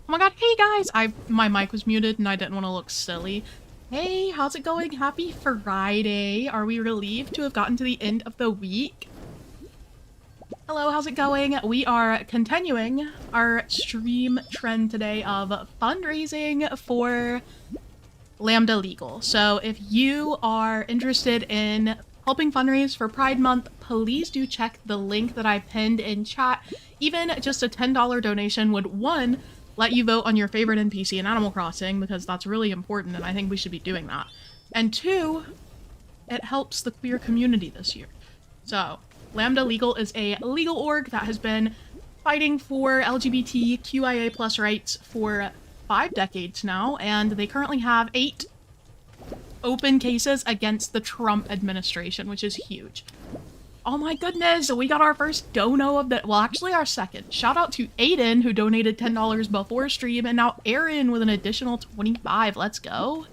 Oh my god, hey guys! My mic was muted and I didn't want to look silly. Hey, how's it going? Happy Friday. Are we relieved to have gotten to the end of the week? Hello, how's it going? We are continuing our stream trend today of fundraising for Lambda Legal. So if you are interested in helping fundraise for Pride Month, please do check the link that I pinned in chat. Even just a $10 donation would, one, let you vote on your favorite NPC in Animal Crossing, because that's really important and I think we should be doing that. And two, it helps the queer community this year. So, Lambda Legal is a legal org that has been fighting for LGBTQIA+ rights for 5 decades now, and they currently have 8 open cases against the Trump administration, which is huge. Oh my goodness, we got our first dono of the- well, actually our second. Shout out to Aiden, who donated $10 before stream, and now Aaron with an additional 25. Let's go.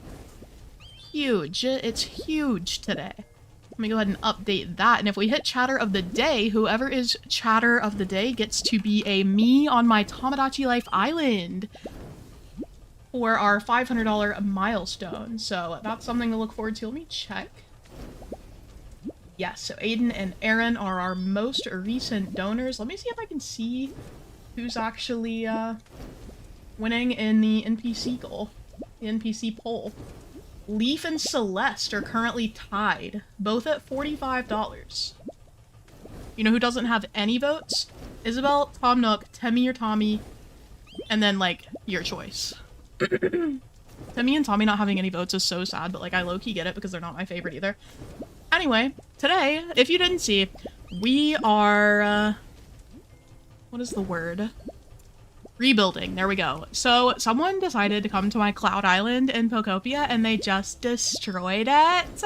Huge. It's huge today. Let me go ahead and update that, and if we hit chatter of the day, whoever is chatter of the day gets to be a me on my Tomodachi Life Island for our $500 milestone. So that's something to look forward to. Let me check. Yes, so Aiden and Aaron are our most recent donors. Let me see if I can see who's actually winning in the NPC goal, the NPC poll. Leaf and Celeste are currently tied, both at $45. You know who doesn't have any votes? Isabel, Tom Nook, Temmie or Tommy, and then, like, your choice. Temmie and Tommy not having any votes is so sad, but, like, I low-key get it because they're not my favorite either. Anyway, today, if you didn't see, we are, what is the word? Rebuilding. There we go. So someone decided to come to my Cloud Island in POKOPIA and they just destroyed it.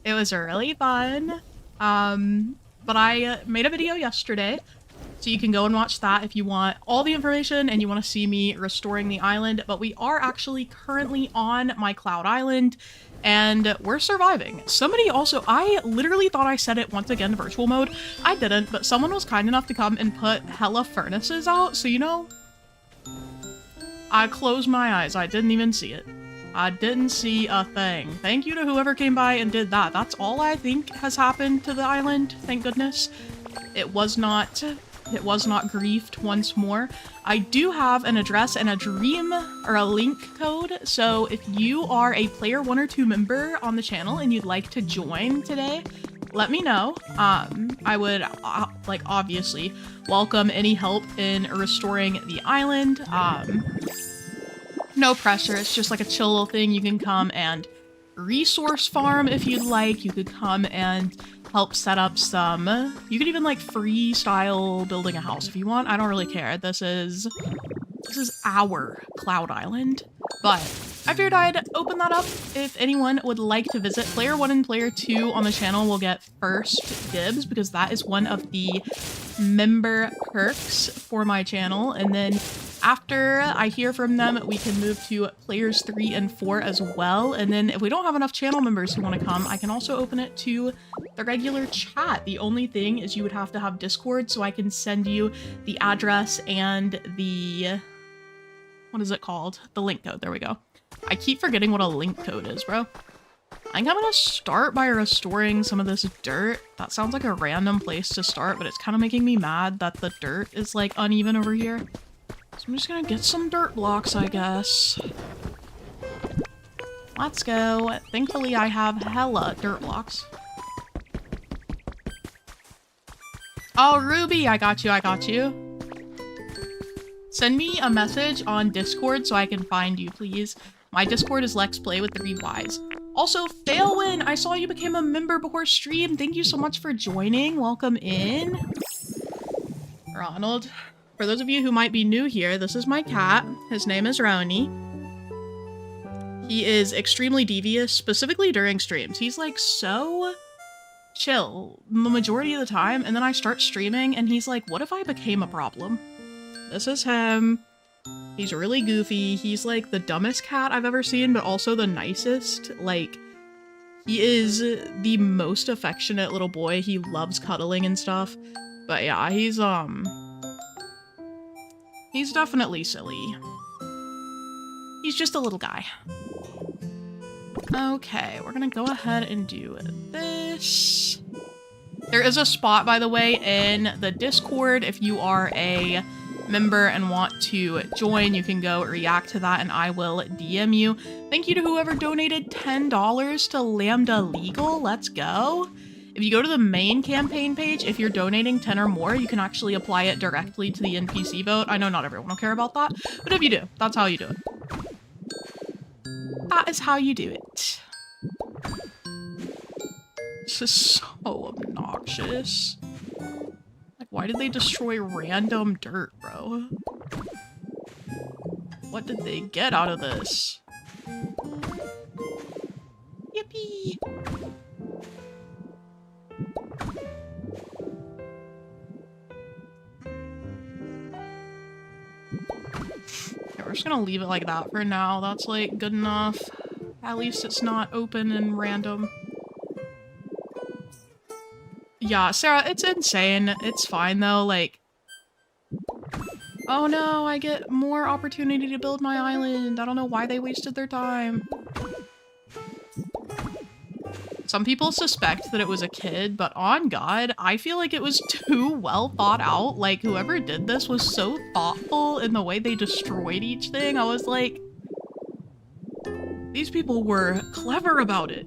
It was really fun. But I made a video yesterday, so you can go and watch that if you want all the information and you want to see me restoring the island. But we are actually currently on my Cloud Island and we're surviving. Somebody also, I literally thought I said it once again, virtual mode. I didn't, but someone was kind enough to come and put hella furnaces out, so you know, I closed my eyes. I didn't even see it. I didn't see a thing. Thank you to whoever came by and did that. That's all I think has happened to the island, thank goodness. It was not griefed once more. I do have an address and a dream or a link code, so if you are a player 1 or 2 member on the channel and you'd like to join today, let me know. I would like obviously welcome any help in restoring the island. No pressure, it's just like a chill little thing. You can come and resource farm if you'd like. You could come and help set up some, you could even like freestyle building a house if you want. I don't really care. This is our Cloud Island, but I figured I'd open that up if anyone would like to visit. Player 1 and player 2 on the channel will get first dibs because that is one of the member perks for my channel, and then after I hear from them, we can move to players 3 and 4 as well. And then if we don't have enough channel members who want to come, I can also open it to the regular chat. The only thing is you would have to have Discord, so I can send you the address and the, what is it called? The link code. There we go. I keep forgetting what a link code is, bro. I think I'm gonna start by restoring some of this dirt. That sounds like a random place to start, but it's kind of making me mad that the dirt is like uneven over here. So I'm just gonna get some dirt blocks, I guess. Let's go. Thankfully, I have hella dirt blocks. Oh, Ruby, I got you, I got you. Send me a message on Discord so I can find you, please. My Discord is Lex Play with 3 Ys. Also, Failwin, I saw you became a member before stream. Thank you so much for joining. Welcome in. Ronald. For those of you who might be new here, this is my cat. His name is Roni. He is extremely devious, specifically during streams. He's like so chill the majority of the time, and then I start streaming and he's like, what if I became a problem? This is him. He's really goofy. He's like the dumbest cat I've ever seen, but also the nicest. Like, he is the most affectionate little boy. He loves cuddling and stuff. But yeah, he's definitely silly. He's just a little guy. Okay, we're gonna go ahead and do this. There is a spot, by the way, in the Discord. If you are a member and want to join, you can go react to that and I will DM you. Thank you to whoever donated $10 to Lambda Legal. Let's go. If you go to the main campaign page, if you're donating 10 or more, you can actually apply it directly to the NPC vote. I know not everyone will care about that, but if you do, that's how you do it. That is how you do it. This is so obnoxious. Like, why did they destroy random dirt, bro? What did they get out of this? Yippee! Okay, we're just gonna leave it like that for now. That's like good enough. At least it's not open and random. Yeah, Sarah, it's insane. It's fine though, like... Oh no, I get more opportunity to build my island. I don't know why they wasted their time. Some people suspect that it was a kid, but on God, I feel like it was too well thought out. Like, whoever did this was so thoughtful in the way they destroyed each thing. I was like... These people were clever about it.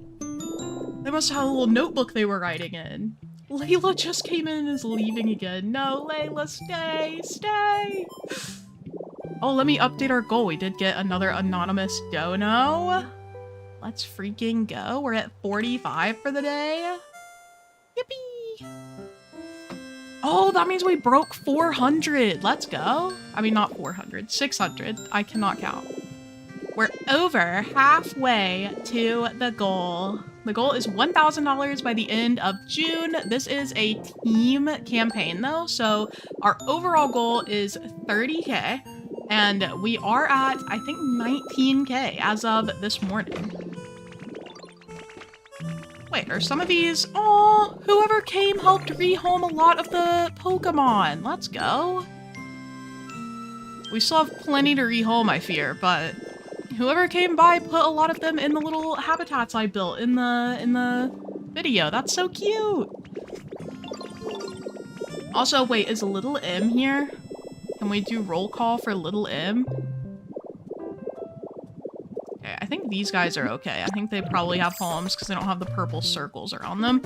They must have a little notebook they were writing in. Layla just came in and is leaving again. No, Layla, stay, stay. Oh, let me update our goal. We did get another anonymous dono. Let's freaking go. We're at 45 for the day. Yippee. Oh, that means we broke 400. Let's go. I mean, not 400, 600. I cannot count. We're over halfway to the goal. The goal is $1,000 by the end of June. This is a team campaign though, so our overall goal is 30K, and we are at, I think, 19K as of this morning. Wait, are some of these... Oh, whoever came helped rehome a lot of the Pokemon. Let's go. We still have plenty to rehome, I fear, but... Whoever came by put a lot of them in the little habitats I built in the video. That's so cute. Also, wait, is Little M here? Can we do roll call for Little M? Okay, I think these guys are okay. I think they probably have homes because they don't have the purple circles around them.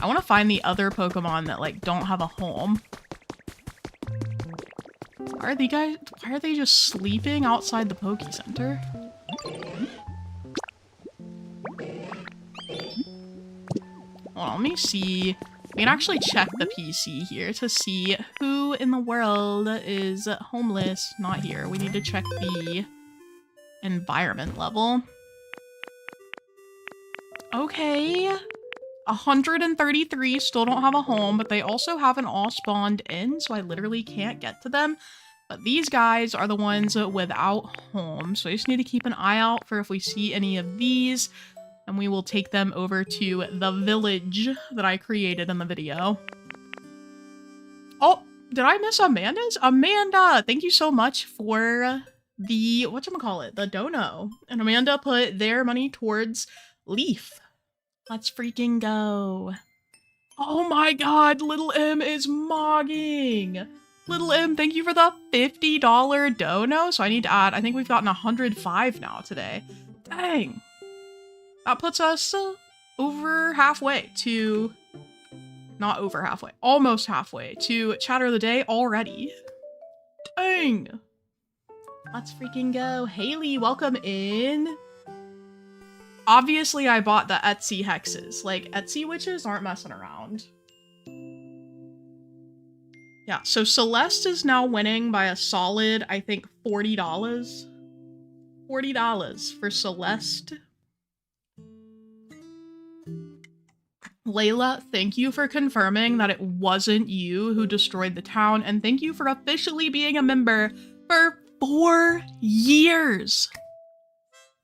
I want to find the other Pokemon that like don't have a home. Why are they just sleeping outside the Poke Center? Hold on, let me see. We can actually check the PC here to see who in the world is homeless. Not here. We need to check the environment level. Okay. 133 still don't have a home, but they also haven't all spawned in, so I literally can't get to them. But these guys are the ones without homes, so I just need to keep an eye out for if we see any of these, and we will take them over to the village that I created in the video. Oh, did I miss Amanda's? Amanda, thank you so much for the, whatchamacallit, the dono. And Amanda put their money towards Leaf. Let's freaking go. Oh my God, Little M is mogging. Little M, thank you for the $50 dono. So I need to add, I think we've gotten 105 now today. Dang. That puts us over halfway to, not over halfway, almost halfway to Chatter of the Day already. Dang. Let's freaking go. Haley, welcome in. Obviously, I bought the Etsy hexes. Like, Etsy witches aren't messing around. Yeah, so Celeste is now winning by a solid, I think, $40. $40 for Celeste. Layla, thank you for confirming that it wasn't you who destroyed the town, and thank you for officially being a member for 4 years.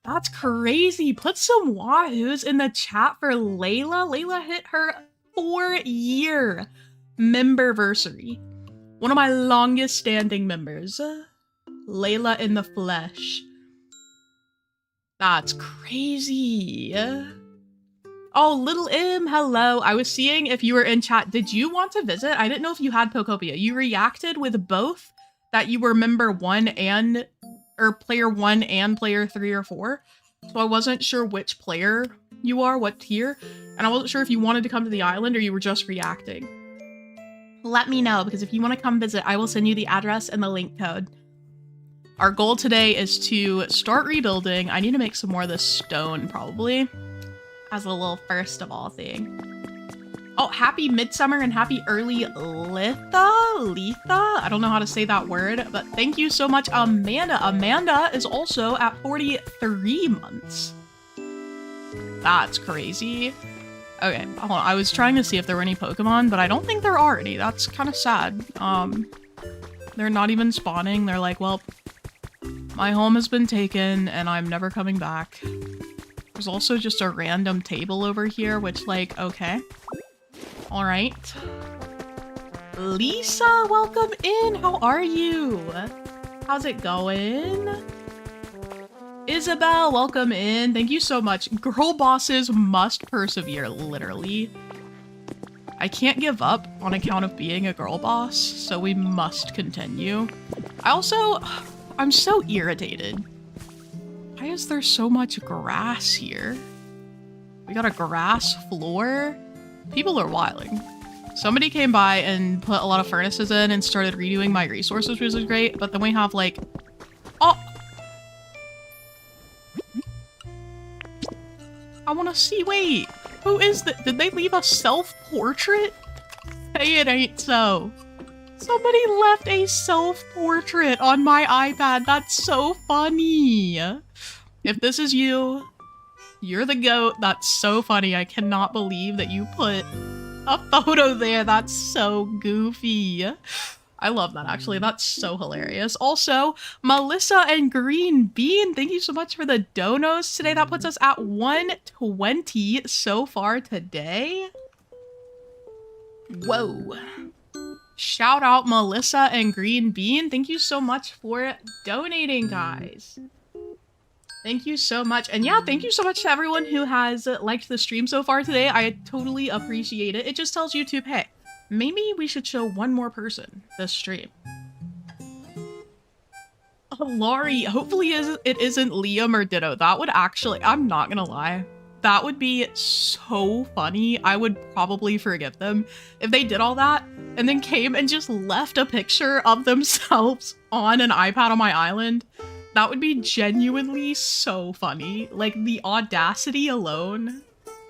That's crazy. Put some wahoos in the chat for Layla. Layla hit her 4-year memberversary. One of my longest standing members. Layla in the flesh. That's crazy. Oh, Little M, hello. I was seeing if you were in chat. Did you want to visit? I didn't know if you had POKOPIA. You reacted with both that you were member 1 and, or player 1 and player 3 or 4. So I wasn't sure which player you are, what tier, and I wasn't sure if you wanted to come to the island or you were just reacting. Let me know, because if you want to come visit, I will send you the address and the link code. Our goal today is to start rebuilding. I need to make some more of this stone, probably, as a little first of all thing. Oh, happy midsummer and happy early Letha? I don't know how to say that word, but thank you so much, Amanda. Amanda is also at 43 months. That's crazy. Okay, hold on. I was trying to see if there were any Pokemon, but I don't think there are any. That's kind of sad. They're not even spawning. They're like, well, my home has been taken and I'm never coming back. There's also just a random table over here, which, like, okay. All right. Lisa, welcome in. How are you? How's it going? Isabel, welcome in. Thank you so much. Girl bosses must persevere, literally. I can't give up on account of being a girl boss, so we must continue. I'm so irritated. Why is there so much grass here? We got a grass floor? People are wilding. Somebody came by and put a lot of furnaces in and started redoing my resources, which is great, but then we have like... Oh! I want to see, wait, who is that? Did they leave a self-portrait? Say it ain't so. Somebody left a self-portrait on my iPad. That's so funny. If this is you, you're the GOAT. That's so funny. I cannot believe that you put a photo there. That's so goofy. I love that, actually. That's so hilarious. Also, Melissa and Green Bean, thank you so much for the donos today. That puts us at 120 so far today. Whoa. Shout out Melissa and Green Bean. Thank you so much for donating, guys. Thank you so much. And yeah, thank you so much to everyone who has liked the stream so far today. I totally appreciate it. It just tells YouTube, hey, maybe we should show one more person this stream. Oh, Laurie, hopefully it isn't Liam or Ditto. That would actually, I'm not gonna lie, that would be so funny. I would probably forgive them if they did all that and then came and just left a picture of themselves on an iPad on my island. That would be genuinely so funny. Like, the audacity alone,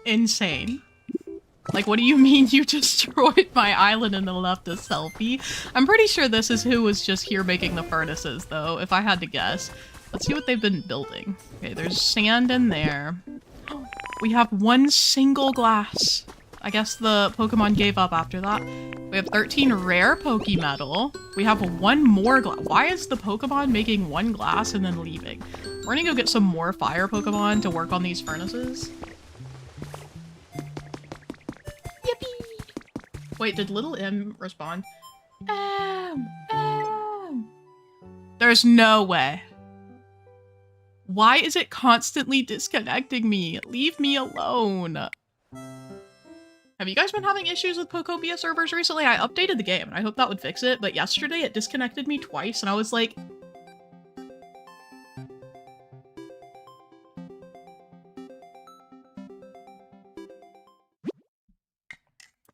insane. Like, what do you mean you destroyed my island and then left a selfie? I'm pretty sure this is who was just here making the furnaces, though, if I had to guess. Let's see what they've been building. Okay, there's sand in there. We have one single glass. I guess the Pokemon gave up after that. We have 13 rare Pokemetal. We have one more glass. Why is the Pokemon making one glass and then leaving? We're gonna go get some more fire Pokemon to work on these furnaces. Yippee! Wait, did Little M respond? There's no way. Why is it constantly disconnecting me? Leave me alone. Have you guys been having issues with POKOPIA servers recently? I updated the game and I hope that would fix it, but yesterday it disconnected me twice and I was like...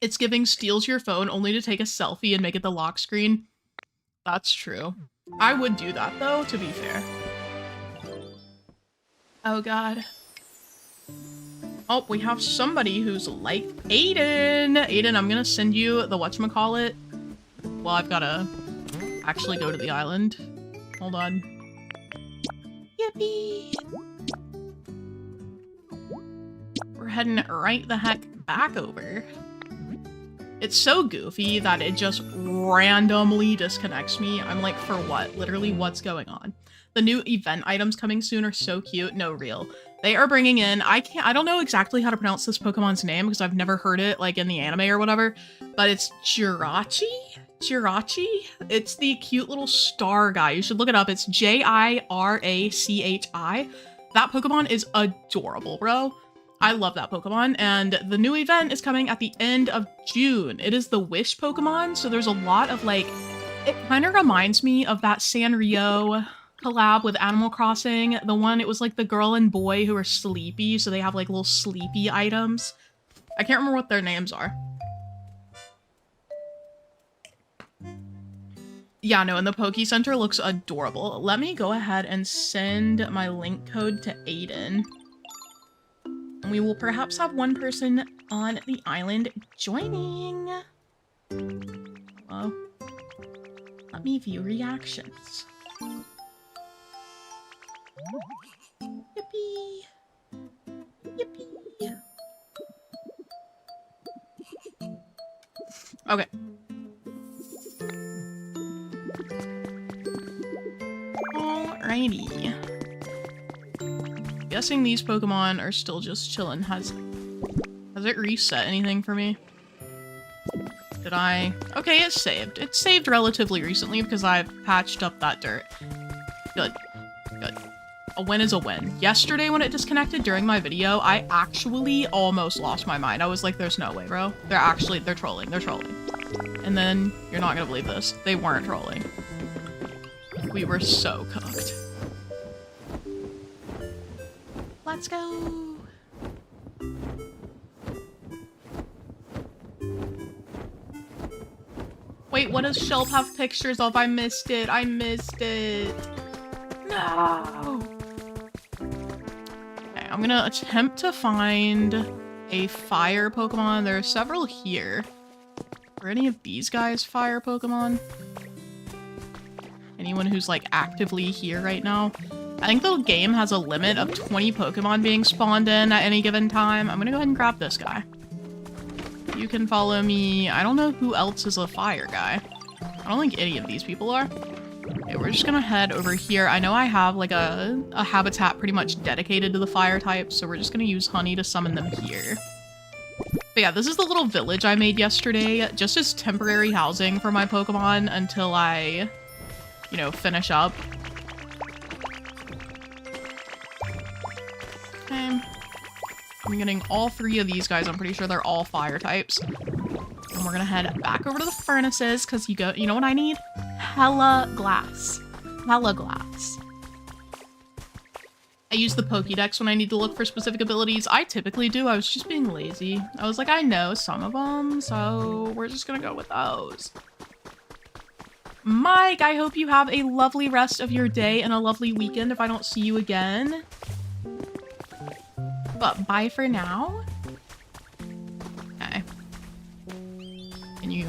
It's giving steals your phone only to take a selfie and make it the lock screen. That's true. I would do that though, to be fair. Oh god. Oh, we have somebody who's like Aiden. Aiden, I'm gonna send you the whatchamacallit. Well, I've gotta actually go to the island. Hold on. Yippee! We're heading right the heck back over. It's so goofy that it just randomly disconnects me. I'm like, for what? Literally, what's going on? The new event items coming soon are so cute. No, real. They are bringing in, I don't know exactly how to pronounce this Pokemon's name because I've never heard it like in the anime or whatever, but it's Jirachi? Jirachi? It's the cute little star guy. You should look it up. It's Jirachi. That Pokemon is adorable, bro. I love that Pokemon, and the new event is coming at the end of June. It is the Wish Pokemon, so there's a lot of like, it kind of reminds me of that Sanrio collab with Animal Crossing. The one, it was like the girl and boy who are sleepy, so they have like little sleepy items. I can't remember what their names are. Yeah, no, and the Poke Center looks adorable. Let me go ahead and send my link code to Aiden. And we will perhaps have one person on the island joining. Hello. Let me view reactions. Yippee! Yippee! Okay. Alrighty. Guessing these Pokemon are still just chilling. Has it reset anything for me? Did I? Okay, it's saved. It's saved relatively recently because I've patched up that dirt. Good. Good. A win is a win. Yesterday when it disconnected during my video, I actually almost lost my mind. I was like, there's no way, bro. They're trolling. They're trolling. And then, you're not gonna believe this. They weren't trolling. We were so cooked. Let's go. Wait, what does Shelp have pictures of? I missed it. I missed it. No. Okay, I'm gonna attempt to find a fire Pokemon. There are several here. Are any of these guys fire Pokemon? Anyone who's like actively here right now? I think the game has a limit of 20 Pokemon being spawned in at any given time. I'm gonna go ahead and grab this guy. You can follow me. I don't know who else is a fire guy. I don't think any of these people are. Okay, we're just gonna head over here. I know I have like a habitat pretty much dedicated to the fire type, so we're just gonna use honey to summon them here. But yeah, this is the little village I made yesterday, just as temporary housing for my Pokemon until I, you know, finish up. Okay. I'm getting all three of these guys. I'm pretty sure they're all fire types. And we're gonna head back over to the furnaces because you know what I need? Hella glass. Hella glass. I use the Pokédex when I need to look for specific abilities. I typically do. I was just being lazy. I was like, I know some of them, so we're just gonna go with those. Mike, I hope you have a lovely rest of your day and a lovely weekend if I don't see you again. But bye for now. Okay. Can you...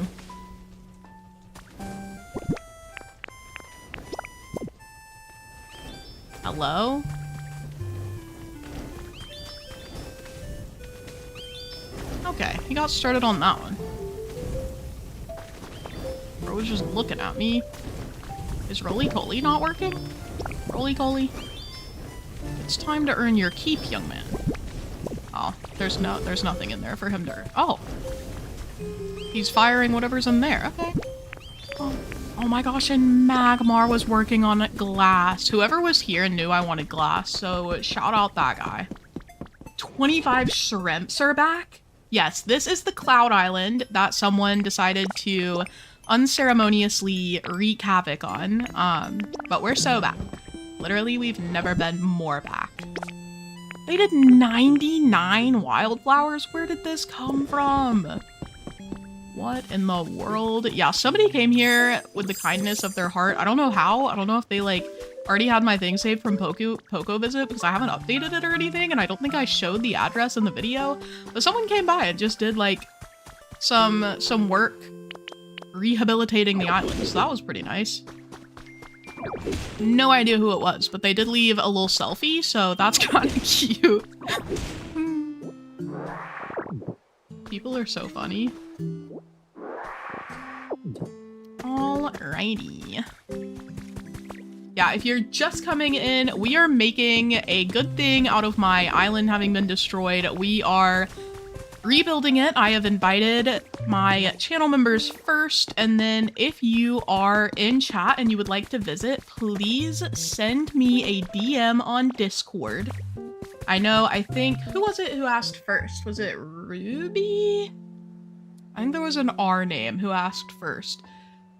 Hello? Okay, he got started on that one. Bro was just looking at me. Is Roly-Poly not working? Roly-Poly? It's time to earn your keep, young man. Oh, there's nothing in there for him to earn. Oh! He's firing whatever's in there. Okay. Oh my gosh, and Magmar was working on glass. Whoever was here knew I wanted glass, so shout out that guy. 25 shrimps are back? Yes, this is the Cloud Island that someone decided to unceremoniously wreak havoc on. But we're so back. Literally, we've never been more back. They did 99 wildflowers? Where did this come from? What in the world? Yeah, somebody came here with the kindness of their heart. I don't know how. I don't know if they, like, already had my thing saved from Poco Visit because I haven't updated it or anything, and I don't think I showed the address in the video. But someone came by and just did, like, some work rehabilitating the island, so that was pretty nice. No idea who it was, but they did leave a little selfie, so that's kind of cute. People are so funny. Alrighty. Yeah, if you're just coming in, we are making a good thing out of my island having been destroyed. We are rebuilding it. I have invited my channel members first, and then if you are in chat and you would like to visit, please send me a DM on Discord. I think, who was it who asked first? Was it Ruby? I think there was an R name who asked first.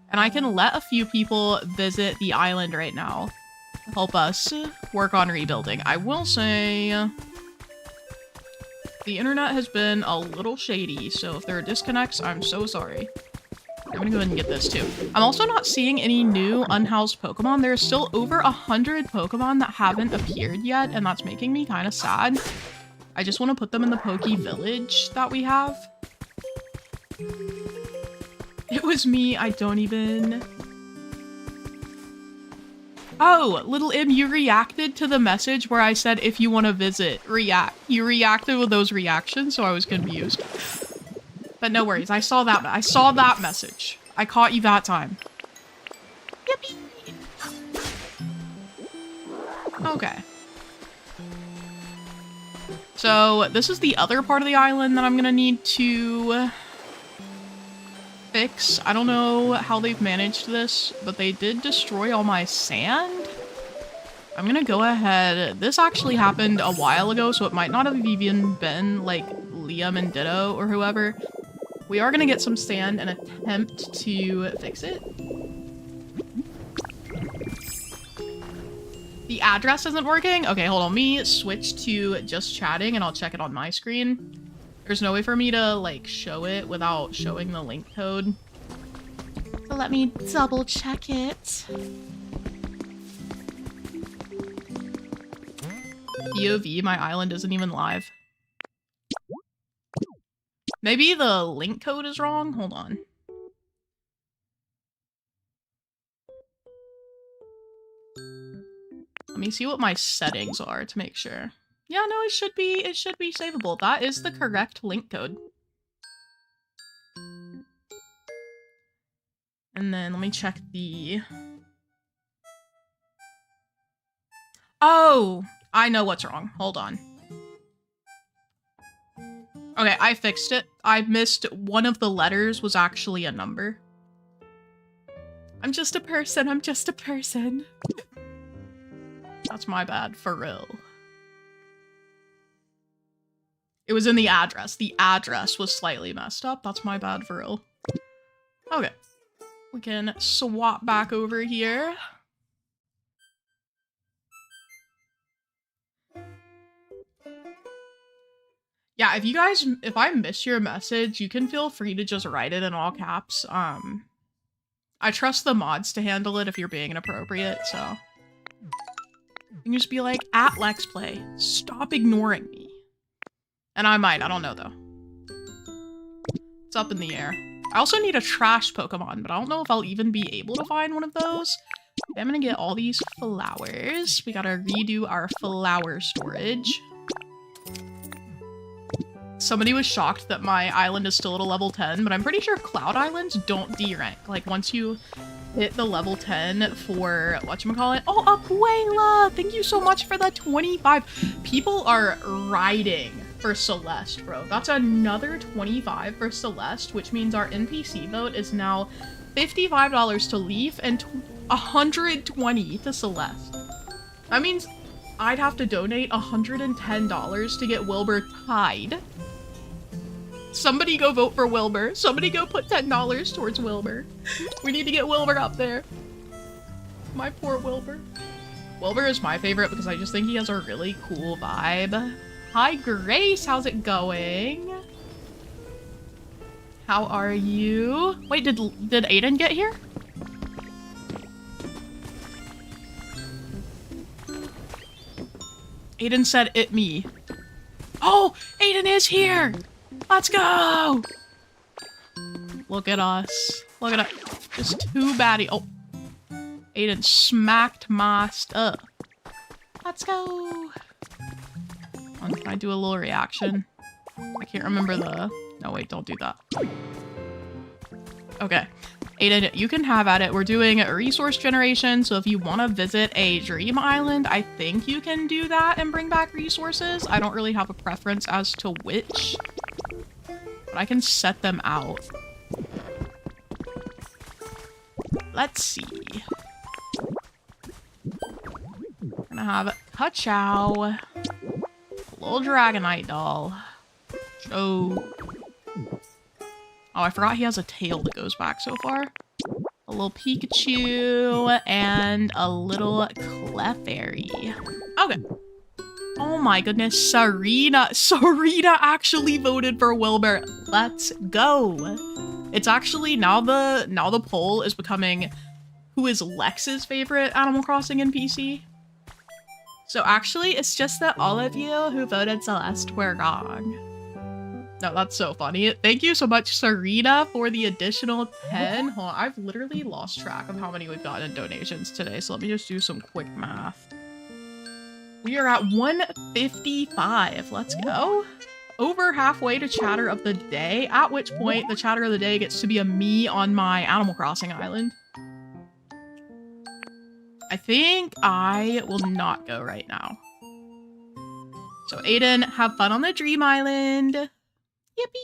And I can let a few people visit the island right now. Help us work on rebuilding. I will say the internet has been a little shady, so if there are disconnects, I'm so sorry. I'm gonna go ahead and get this too. I'm also not seeing any new unhoused Pokemon. There's still over 100 Pokemon that haven't appeared yet, and that's making me kind of sad. I just want to put them in the Poke Village that we have. It was me, I don't even... Oh, Little M, you reacted to the message where I said if you want to visit, react. You reacted with those reactions, so I was confused. But no worries, I saw that message. I caught you that time. Yippee! Okay. So, this is the other part of the island that I'm gonna need to fix. I don't know how they've managed this, but they did destroy all my sand. I'm gonna go ahead. This actually happened a while ago, so it might not have even been like Liam and Ditto or whoever. We are gonna get some sand and attempt to fix it. The address isn't working? Okay, hold on. Let me switch to just chatting and I'll check it on my screen. There's no way for me to, like, show it without showing the link code. So let me double check it. POV, my island isn't even live. Maybe the link code is wrong? Hold on. Let me see what my settings are to make sure. Yeah, no, it should be savable. That is the correct link code. And then let me check the... Oh, I know what's wrong. Hold on. Okay, I fixed it. I missed one of the letters was actually a number. I'm just a person. I'm just a person. That's my bad, for real. It was in the address. The address was slightly messed up. That's my bad, for real. Okay. We can swap back over here. Yeah, if you guys, if I miss your message, you can feel free to just write it in all caps. I trust the mods to handle it if you're being inappropriate, so. You can just be like, @LexPlay, stop ignoring me. And I might, I don't know though. It's up in the air. I also need a trash Pokemon, but I don't know if I'll even be able to find one of those. Okay, I'm gonna get all these flowers. We gotta redo our flower storage. Somebody was shocked that my island is still at a level 10, but I'm pretty sure Cloud Islands don't D-rank. Like, once you hit the level 10 for, whatchamacallit? Oh, Abuela! Thank you so much for the 25. People are riding for Celeste, bro. That's another 25 for Celeste, which means our NPC vote is now $55 to Leaf and $120 to Celeste. That means I'd have to donate $110 to get Wilbur tied. Somebody go vote for Wilbur. Somebody go put $10 towards Wilbur. We need to get Wilbur up there. My poor Wilbur. Wilbur is my favorite because I just think he has a really cool vibe. Hi, Grace. How's it going? How are you? Wait, did Aiden get here? Aiden said it me. Oh, Aiden is here. Let's go. Look at us. Look at us. Just too baddie. Oh, Aiden smacked my stuff. Let's go. Can I do a little reaction? I can't remember the... No, wait, don't do that. Okay. Aiden, you can have at it. We're doing a resource generation, so if you want to visit a dream island, I think you can do that and bring back resources. I don't really have a preference as to which. But I can set them out. Let's see. We're gonna have Ka-Chow, a little Dragonite doll. Oh, I forgot he has a tail that goes back so far. A little Pikachu and a little Clefairy. Okay. Oh my goodness, Serena actually voted for Wilbur. Let's go. It's actually now the poll is becoming who is Lex's favorite Animal Crossing NPC. So actually, it's just that all of you who voted Celeste were wrong. No, that's so funny. Thank you so much, Serena, for the additional 10. Hold on, I've literally lost track of how many we've gotten in donations today, so let me just do some quick math. We are at 155. Let's go. Over halfway to chatter of the day, at which point the chatter of the day gets to be a me on my Animal Crossing island. I think I will not go right now. So Aiden, have fun on the Dream Island. Yippee!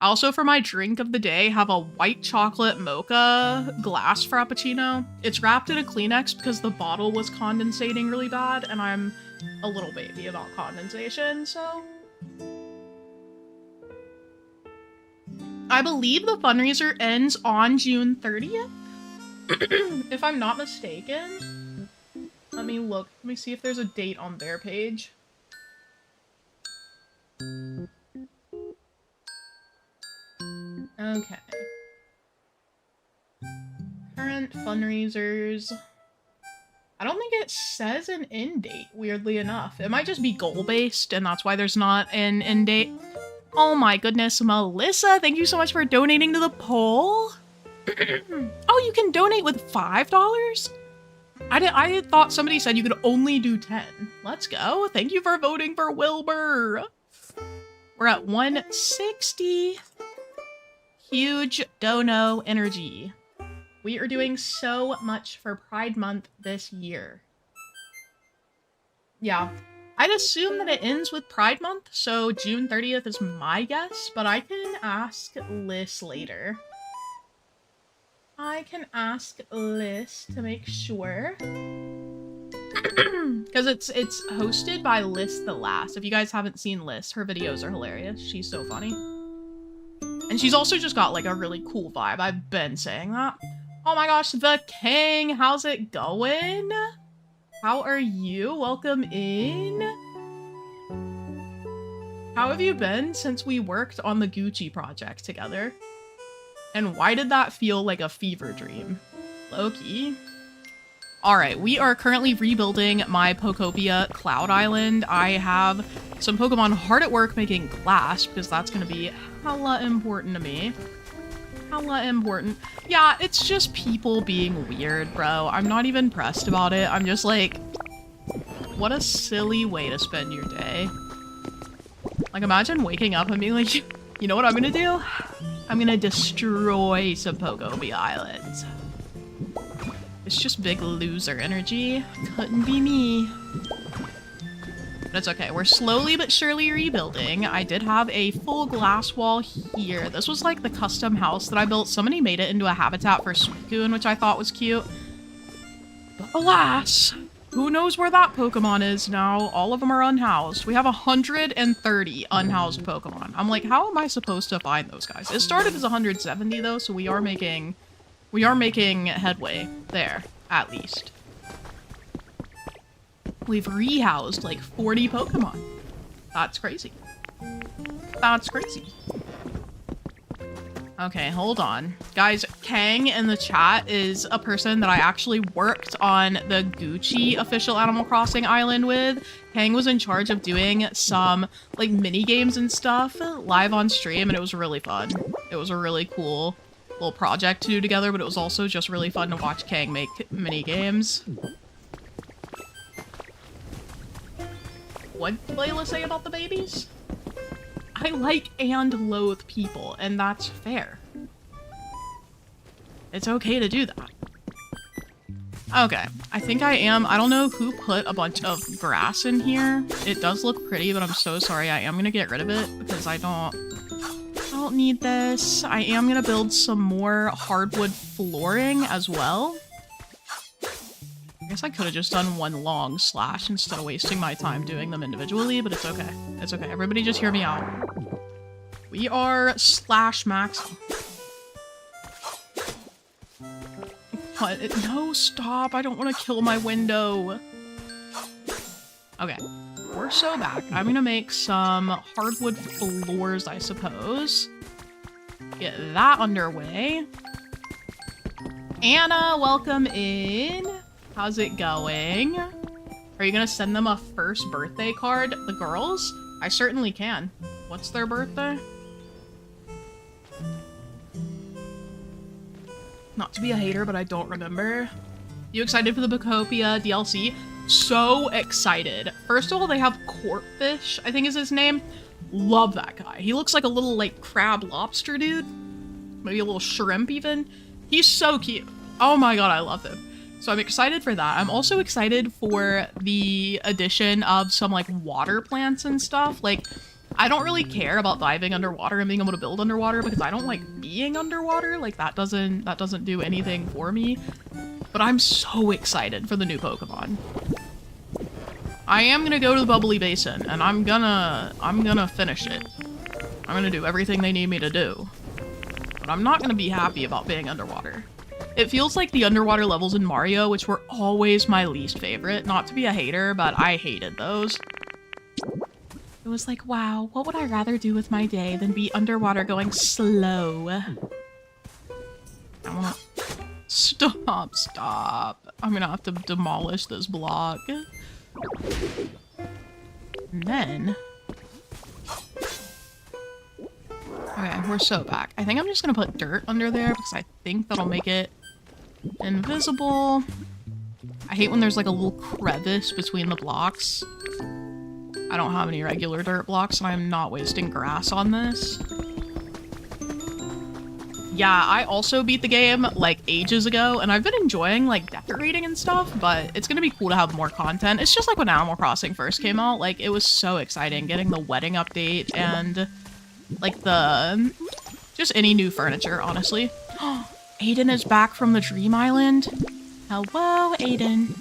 Also, for my drink of the day, have a white chocolate mocha glass frappuccino. It's wrapped in a Kleenex because the bottle was condensating really bad, and I'm a little baby about condensation, so... I believe the fundraiser ends on June 30th? If I'm not mistaken. Let me look. Let me see if there's a date on their page. Okay. Current fundraisers. I don't think it says an end date, weirdly enough. It might just be goal-based, and that's why there's not an end date. Oh my goodness, Melissa, thank you so much for donating to the poll. Oh, you can donate with $5? I thought somebody said you could only do 10. Let's go. Thank you for voting for Wilbur. We're at 160. Huge dono energy. We are doing so much for Pride Month this year. Yeah, I'd assume that it ends with Pride Month, so June 30th is my guess, but I can ask Liz later. I can ask Liz to make sure. Because it's hosted by Liz the Last. If you guys haven't seen Liz, her videos are hilarious. She's so funny. And she's also just got like a really cool vibe. I've been saying that. Oh my gosh, the King, how's it going? How are you? Welcome in. How have you been since we worked on the Gucci project together? And why did that feel like a fever dream? Loki. Alright, we are currently rebuilding my POKOPIA Cloud Island. I have some Pokemon hard at work making glass, because that's going to be hella important to me. Hella important. Yeah, it's just people being weird, bro. I'm not even pressed about it. I'm just like, what a silly way to spend your day. Like, imagine waking up and being like, you know what I'm gonna do? I'm gonna destroy some POKOPIA islands. It's just big loser energy. Couldn't be me. But it's okay. We're slowly but surely rebuilding. I did have a full glass wall here. This was like the custom house that I built. Somebody made it into a habitat for Suicune, which I thought was cute. But alas, who knows where that Pokemon is now? All of them are unhoused. We have 130 unhoused Pokemon. I'm like, how am I supposed to find those guys? It started as 170 though, so we are making headway there, at least. We've rehoused like 40 Pokemon. That's crazy. That's crazy. Okay, hold on. Guys, Kang in the chat is a person that I actually worked on the Gucci official Animal Crossing island with. Kang was in charge of doing some like mini games and stuff live on stream, and it was really fun. It was a really cool little project to do together, but it was also just really fun to watch Kang make mini games. What did Layla say about the babies? I like and loathe people, and that's fair. It's okay to do that. Okay, I think I don't know who put a bunch of grass in here. It does look pretty, but I'm so sorry. I am gonna get rid of it because I don't don't need this. I am gonna build some more hardwood flooring as well. I guess I could have just done one long slash instead of wasting my time doing them individually, but it's okay. It's okay. Everybody just hear me out. We are slash maxing. What? No, stop. I don't want to kill my window. Okay. We're so back. I'm gonna make some hardwood floors, I suppose. Get that underway. Anna, welcome in. How's it going? Are you gonna send them a first birthday card? The girls? I certainly can. What's their birthday? Not to be a hater, but I don't remember. You excited for the POKOPIA DLC? So excited. First of all, they have Corpfish, I think is his name. Love that guy. He looks like a little, like, crab lobster dude. Maybe a little shrimp even. He's so cute. Oh my god, I love him. So I'm excited for that. I'm also excited for the addition of some, like, water plants and stuff. Like, I don't really care about diving underwater and being able to build underwater because I don't like being underwater. Like, that doesn't do anything for me. But I'm so excited for the new Pokemon. I am gonna go to the Bubbly Basin and I'm gonna finish it. I'm gonna do everything they need me to do. But I'm not gonna be happy about being underwater. It feels like the underwater levels in Mario, which were always my least favorite. Not to be a hater, but I hated those. It was like, wow, what would I rather do with my day than be underwater going slow? I wanna... Stop. I'm gonna have to demolish this block. And then... Okay, we're so back. I think I'm just gonna put dirt under there because I think that'll make it invisible. I hate when there's like a little crevice between the blocks. I don't have any regular dirt blocks and I'm not wasting grass on this. Yeah, I also beat the game like ages ago and I've been enjoying like decorating and stuff, but it's gonna be cool to have more content. It's just like when Animal Crossing first came out, like it was so exciting getting the wedding update and like the, just any new furniture, honestly. Aiden is back from the Dream Island. Hello, Aiden.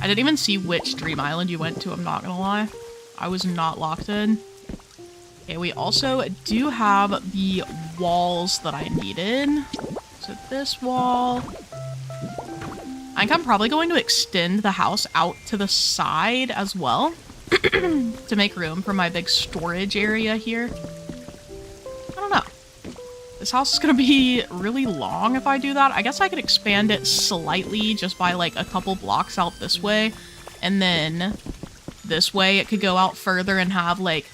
I didn't even see which Dream Island you went to, I'm not gonna lie. I was not locked in. Okay, we also do have the walls that I needed. So this wall. I think I'm probably going to extend the house out to the side as well to make room for my big storage area here. I don't know. This house is gonna be really long if I do that. I guess I could expand it slightly just by like a couple blocks out this way. And then this way it could go out further and have like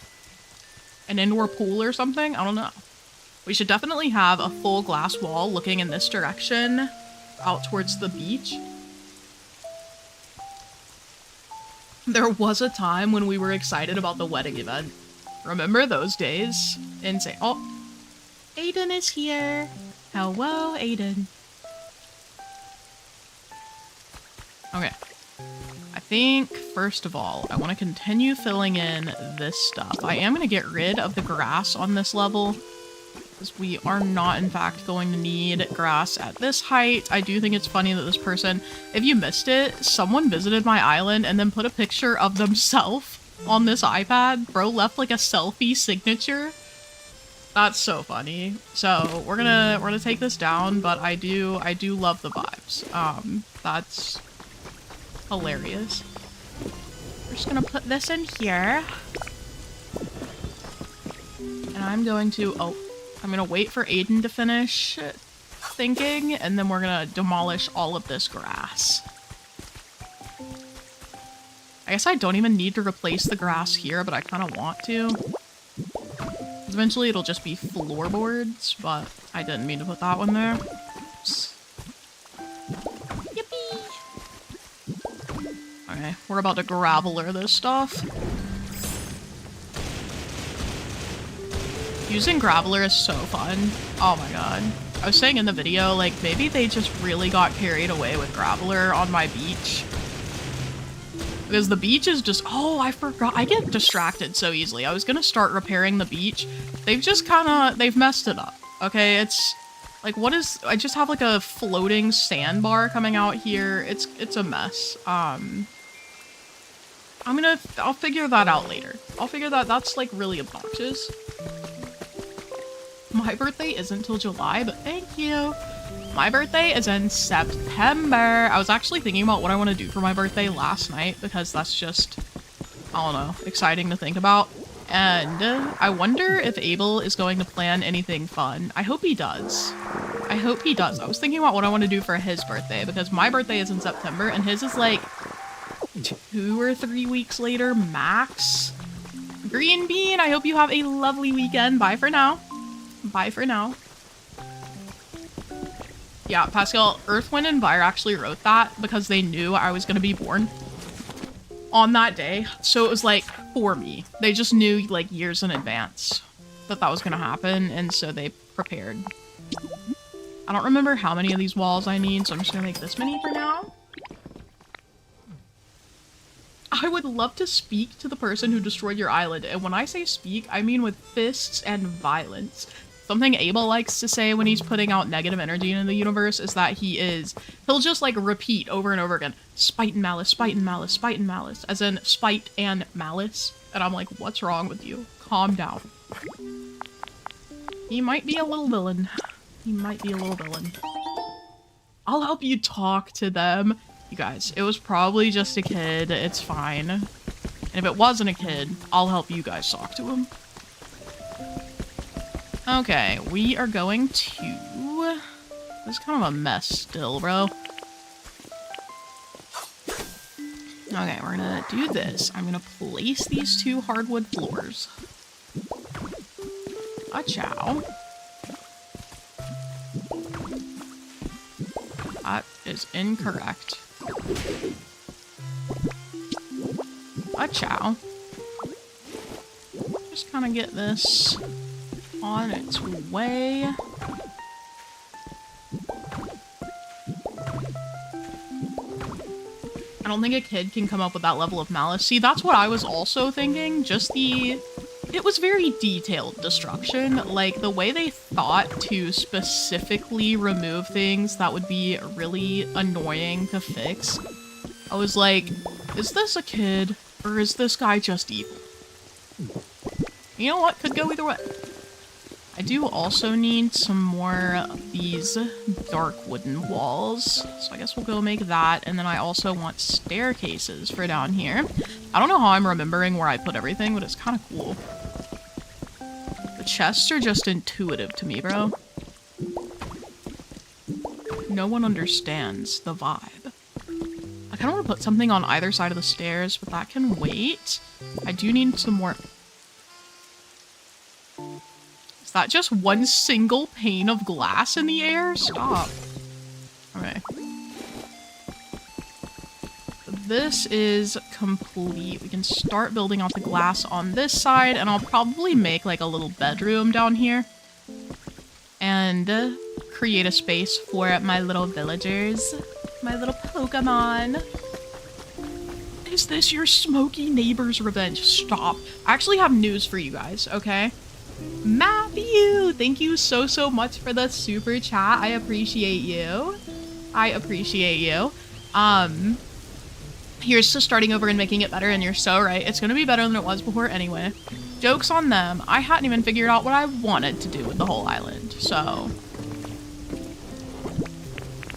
an indoor pool or something. I don't know. We should definitely have a full glass wall looking in this direction out towards the beach. There was a time when we were excited about the wedding event. Remember those days? Insane. Oh, Aiden is here. Hello, Aiden. Okay. I think, first of all, I want to continue filling in this stuff. I am going to get rid of the grass on this level, because we are not, in fact, going to need grass at this height. I do think it's funny that this person, if you missed it, someone visited my island and then put a picture of themselves on this iPad. Bro left, like, a selfie signature. That's so funny. So, we're gonna take this down, but I do love the vibes. That's hilarious. We're just gonna put this in here. And I'm going to, I'm gonna wait for Aiden to finish thinking, and then we're gonna demolish all of this grass. I guess I don't even need to replace the grass here, but I kind of want to. Eventually it'll just be floorboards, but I didn't mean to put that one there. Oops. Yippee! Okay, we're about to graveler this stuff. Using graveler is so fun. Oh my god. I was saying in the video, like, maybe they just really got carried away with graveler on my beach. Because the beach is just, oh, I forgot. I get distracted so easily. I was gonna start repairing the beach. They've just they've messed it up. Okay, it's like, I just have like a floating sandbar coming out here. It's a mess. I'll figure that out later. That's like really obnoxious. My birthday isn't till July, but thank you. My birthday is in September. I was actually thinking about what I want to do for my birthday last night because that's just, I don't know, exciting to think about. And I wonder if Abel is going to plan anything fun. I hope he does. I was thinking about what I want to do for his birthday because my birthday is in September and his is like 2 or 3 weeks later, max. Green Bean, I hope you have a lovely weekend. Bye for now. Bye for now. Yeah, Pascal, Earth, Wind, and Fire actually wrote that because they knew I was going to be born on that day. So it was like, for me. They just knew like years in advance that was going to happen, and so they prepared. I don't remember how many of these walls I need, so I'm just going to make this many for now. I would love to speak to the person who destroyed your island, and when I say speak, I mean with fists and violence. Something Abel likes to say when he's putting out negative energy into the universe is that he'll just like repeat over and over again, spite and malice, spite and malice, spite and malice, as in spite and malice. And I'm like, what's wrong with you? Calm down. He might be a little villain. I'll help you talk to them. You guys, it was probably just a kid. It's fine. And if it wasn't a kid, I'll help you guys talk to him. Okay, we are going to... This is kind of a mess still, bro. Okay, we're gonna do this. I'm gonna place these 2 hardwood floors. A chow. That is incorrect. A chow. Just kind of get this on its way. I don't think a kid can come up with that level of malice. See, that's what I was also thinking. It was very detailed destruction. Like, the way they thought to specifically remove things that would be really annoying to fix. I was like, is this a kid? Or is this guy just evil? You know what? Could go either way. I do also need some more of these dark wooden walls. So I guess we'll go make that. And then I also want staircases for down here. I don't know how I'm remembering where I put everything, but it's kind of cool. The chests are just intuitive to me, bro. No one understands the vibe. I kind of want to put something on either side of the stairs, but that can wait. I do need some more... Is that just one single pane of glass in the air? Stop. Okay. This is complete. We can start building out the glass on this side, and I'll probably make like a little bedroom down here. And create a space for my little villagers. My little Pokemon. Is this your smoky neighbor's revenge? Stop. I actually have news for you guys, okay? Matthew! Thank you so much for the super chat. I appreciate you. Here's to starting over and making it better, and you're so right. It's gonna be better than it was before anyway. Joke's on them. I hadn't even figured out what I wanted to do with the whole island, so...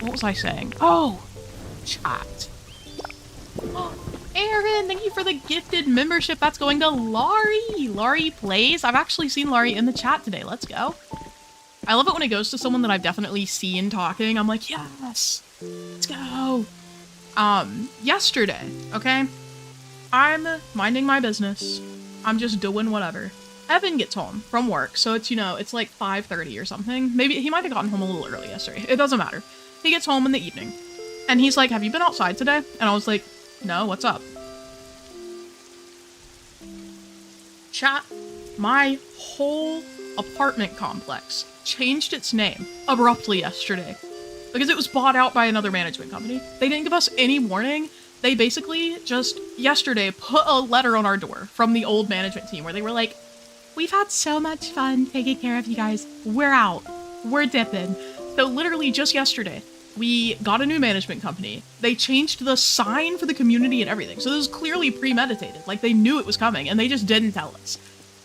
What was I saying? Oh! Chat. Oh, Aaron, thank you for the gifted membership. That's going to Laurie. Laurie plays. I've actually seen Laurie in the chat today. Let's go. I love it when it goes to someone that I've definitely seen talking. I'm like, yes, let's go. Yesterday, okay? I'm minding my business. I'm just doing whatever. Evan gets home from work, so it's, you know, it's like 5:30 or something. Maybe he might have gotten home a little early yesterday. It doesn't matter. He gets home in the evening. And he's like, have you been outside today? And I was like, no, what's up? Chat, my whole apartment complex changed its name abruptly yesterday because it was bought out by another management company. They didn't give us any warning. They basically just yesterday put a letter on our door from the old management team where they were like, we've had so much fun taking care of you guys. We're out. We're dipping. So literally just yesterday, we got a new management company. They changed the sign for the community and everything. So this was clearly premeditated. Like they knew it was coming and they just didn't tell us.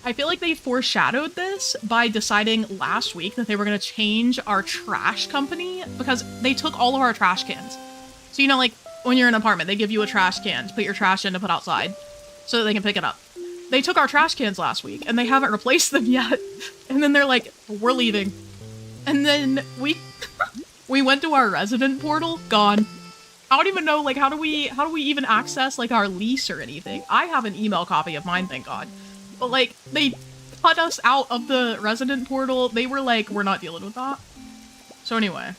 I feel like they foreshadowed this by deciding last week that they were going to change our trash company because they took all of our trash cans. So, you know, like when you're in an apartment, they give you a trash can to put your trash in to put outside so that they can pick it up. They took our trash cans last week and they haven't replaced them yet. And then they're like, we're leaving. And then we went to our resident portal, gone. I don't even know, like, how do we even access, like, our lease or anything? I have an email copy of mine, thank God. But, like, they cut us out of the resident portal. They were like, we're not dealing with that. So anyway.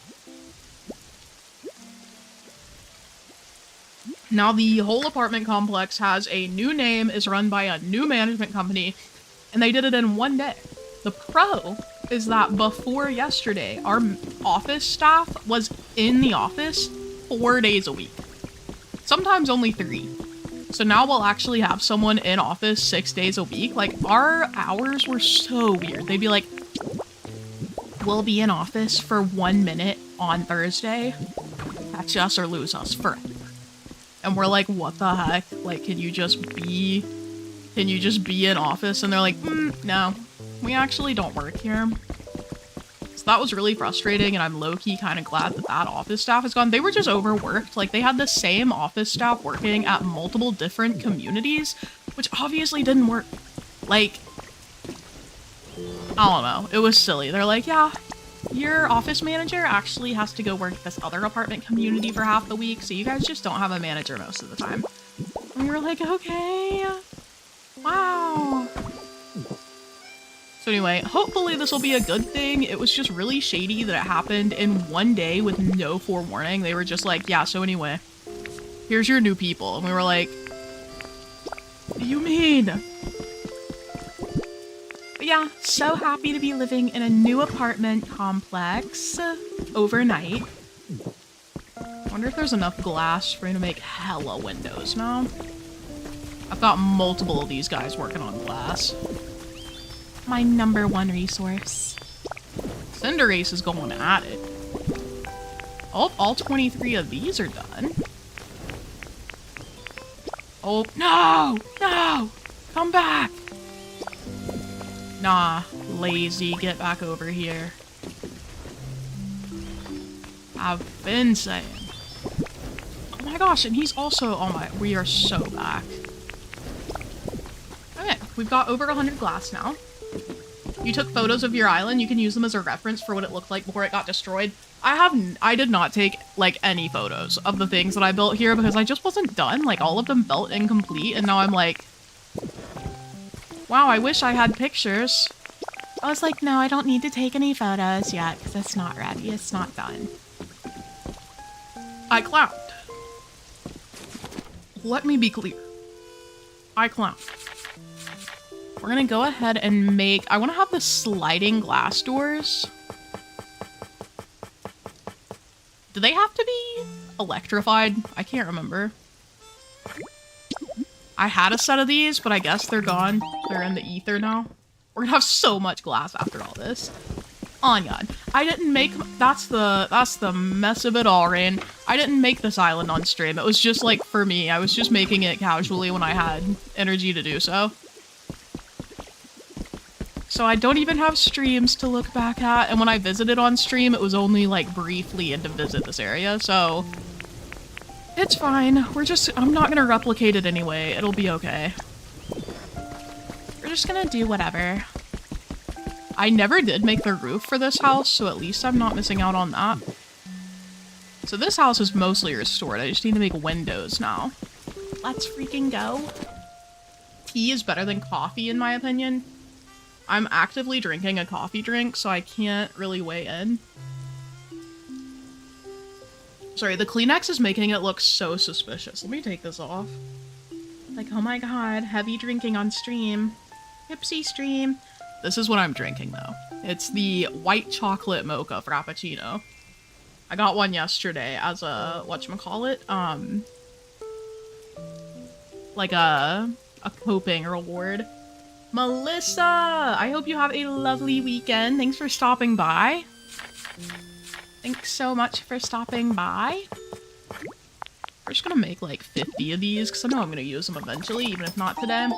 Now the whole apartment complex has a new name, is run by a new management company, and they did it in one day. The pro is that before yesterday, our office staff was in the office 4 days a week. Sometimes only 3. So now we'll actually have someone in office 6 days a week. Like, our hours were so weird. They'd be like, we'll be in office for 1 minute on Thursday. Catch us or lose us forever. And we're like, what the heck? Like, can you just be in office? And they're like, no, we actually don't work here. So that was really frustrating, and I'm low-key kind of glad that that office staff is gone. They were just overworked. Like, they had the same office staff working at multiple different communities, which obviously didn't work. Like, I don't know. It was silly. They're like, yeah, your office manager actually has to go work at this other apartment community for half the week, so you guys just don't have a manager most of the time. And we're like, okay. Wow. So anyway, hopefully this will be a good thing. It was just really shady that it happened in one day with no forewarning. They were just like, yeah, so anyway, here's your new people. And we were like, what do you mean? But yeah, so happy to be living in a new apartment complex overnight. Wonder if there's enough glass for me to make hella windows now. I've got multiple of these guys working on glass. My #1 resource. Cinderace is going at it. All 23 of these are done. Oh, no! No! Come back! Nah, lazy, get back over here. I've been saying. Oh my gosh, and he's also, oh my, we are so back. Okay, we've got over 100 glass now. You took photos of your island, you can use them as a reference for what it looked like before it got destroyed. I did not take, like, any photos of the things that I built here because I just wasn't done. Like, all of them felt incomplete, and now I'm like, wow, I wish I had pictures. I was like, no, I don't need to take any photos yet because it's not ready. It's not done. I clowned. Let me be clear. I clowned. We're gonna go ahead and make... I want to have the sliding glass doors. Do they have to be electrified? I can't remember. I had a set of these, but I guess they're gone. They're in the ether now. We're gonna have so much glass after all this. On God. I didn't make... That's the mess of it all, Rain. I didn't make this island on stream. It was just, like, for me. I was just making it casually when I had energy to do so. So I don't even have streams to look back at, and when I visited on stream, it was only, like, briefly and to visit this area, so... It's fine. I'm not gonna replicate it anyway. It'll be okay. We're just gonna do whatever. I never did make the roof for this house, so at least I'm not missing out on that. So this house is mostly restored. I just need to make windows now. Let's freaking go. Tea is better than coffee, in my opinion. I'm actively drinking a coffee drink, so I can't really weigh in. Sorry, the Kleenex is making it look so suspicious. Let me take this off. Like, oh my god, heavy drinking on stream. Hipsy stream. This is what I'm drinking, though. It's the white chocolate mocha frappuccino. I got one yesterday as a, whatchamacallit, like a coping reward. Melissa, I hope you have a lovely weekend. Thanks for stopping by. Thanks so much for stopping by. We're just gonna make like 50 of these because I know I'm gonna use them eventually, even if not today.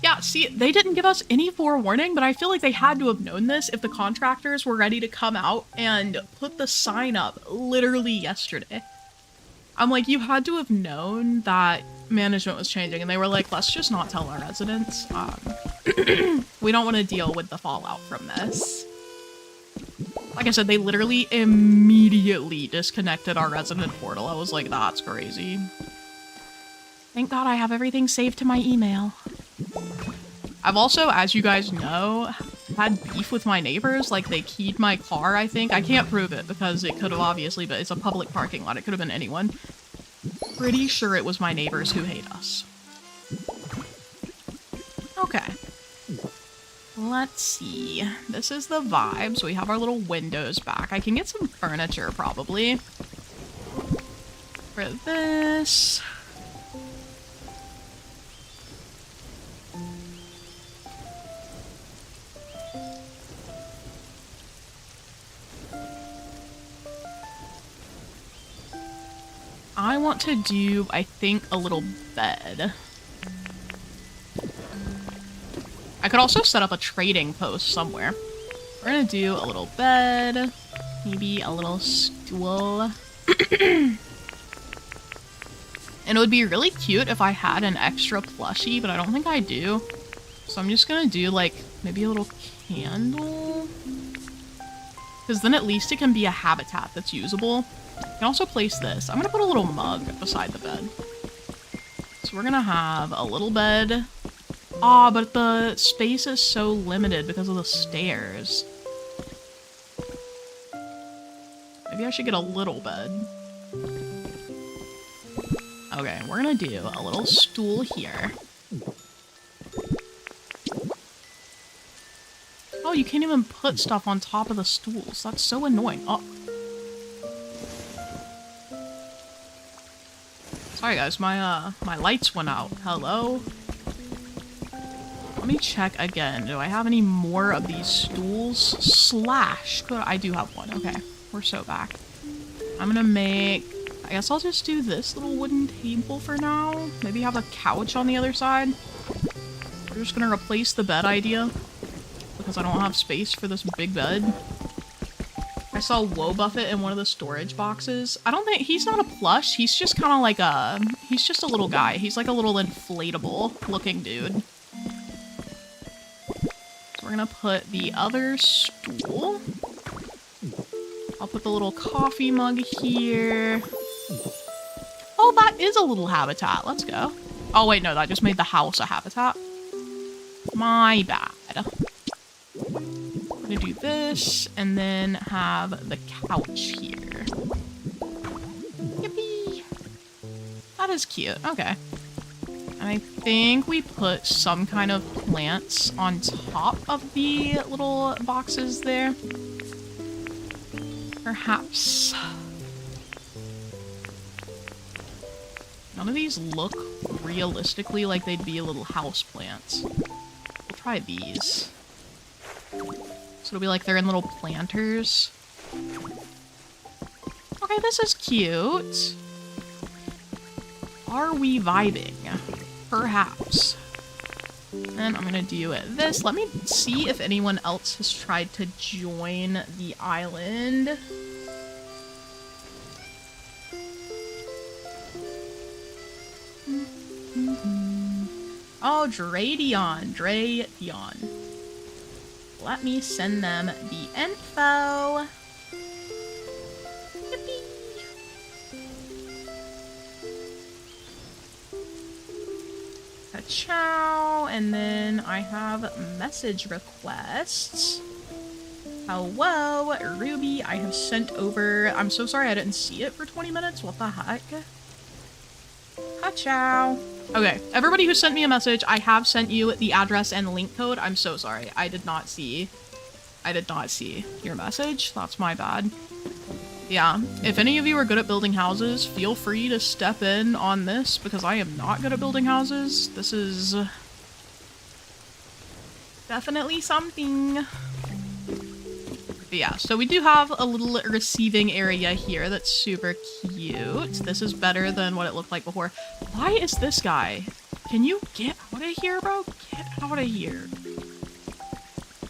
Yeah, see, they didn't give us any forewarning, but I feel like they had to have known this if the contractors were ready to come out and put the sign up literally yesterday. I'm like, you had to have known that management was changing, and they were like, let's just not tell our residents. We don't want to deal with the fallout from this. Like I said, they literally immediately disconnected our resident portal. I was like, that's crazy. Thank God I have everything saved to my email. I've also, as you guys know, had beef with my neighbors. Like, they keyed my car, I think. I can't prove it because it could have obviously, but it's a public parking lot. It could have been anyone. Pretty sure it was my neighbors who hate us. Okay. Let's see. This is the vibe. So we have our little windows back. I can get some furniture, probably. For this. I want to do, I think, a little bed. I could also set up a trading post somewhere. We're gonna do a little bed, maybe a little stool. And it would be really cute if I had an extra plushie, but I don't think I do. So I'm just gonna do, like, maybe a little candle. Because then at least it can be a habitat that's usable. I can also place this. I'm gonna put a little mug beside the bed. So we're gonna have a little bed. Ah, but the space is so limited because of the stairs. Maybe I should get a little bed. Okay, we're gonna do a little stool here. Oh, you can't even put stuff on top of the stools. That's so annoying. Oh. Sorry guys, my lights went out. Hello? Let me check again. Do I have any more of these stools? Slash. I do have one. Okay, we're so back. I'm gonna make... I guess I'll just do this little wooden table for now. Maybe have a couch on the other side. We're just gonna replace the bed idea because I don't have space for this big bed. I saw Woe Buffett in one of the storage boxes. I don't think... he's not a plush. He's just kind of like a... he's just a little guy. He's like a little inflatable looking dude. So we're gonna put the other stool. I'll put the little coffee mug here. Oh, that is a little habitat. Let's go. Oh, wait, no. That just made the house a habitat. My bad. I'm gonna do this, and then have the couch here. Yippee! That is cute. Okay. And I think we put some kind of plants on top of the little boxes there. Perhaps. None of these look realistically like they'd be little house plants. We'll try these. So it'll be like they're in little planters. Okay, this is cute. Are we vibing? Perhaps. And I'm gonna do this. Let me see if anyone else has tried to join the island. Oh, Dradion. Let me send them the info. Yippee! Ciao, and then I have message requests. Hello, Ruby, I have sent over... I'm so sorry I didn't see it for 20 minutes. What the heck? Ciao. Okay, everybody who sent me a message, I have sent you the address and link code. I'm so sorry. I did not see I did not see your message. That's my bad. Yeah, if any of you are good at building houses, feel free to step in on this because I am not good at building houses. This is definitely something. But yeah, so we do have a little receiving area here that's super cute. This is better than what it looked like before. Why is this guy? Can you get out of here, bro? Get out of here.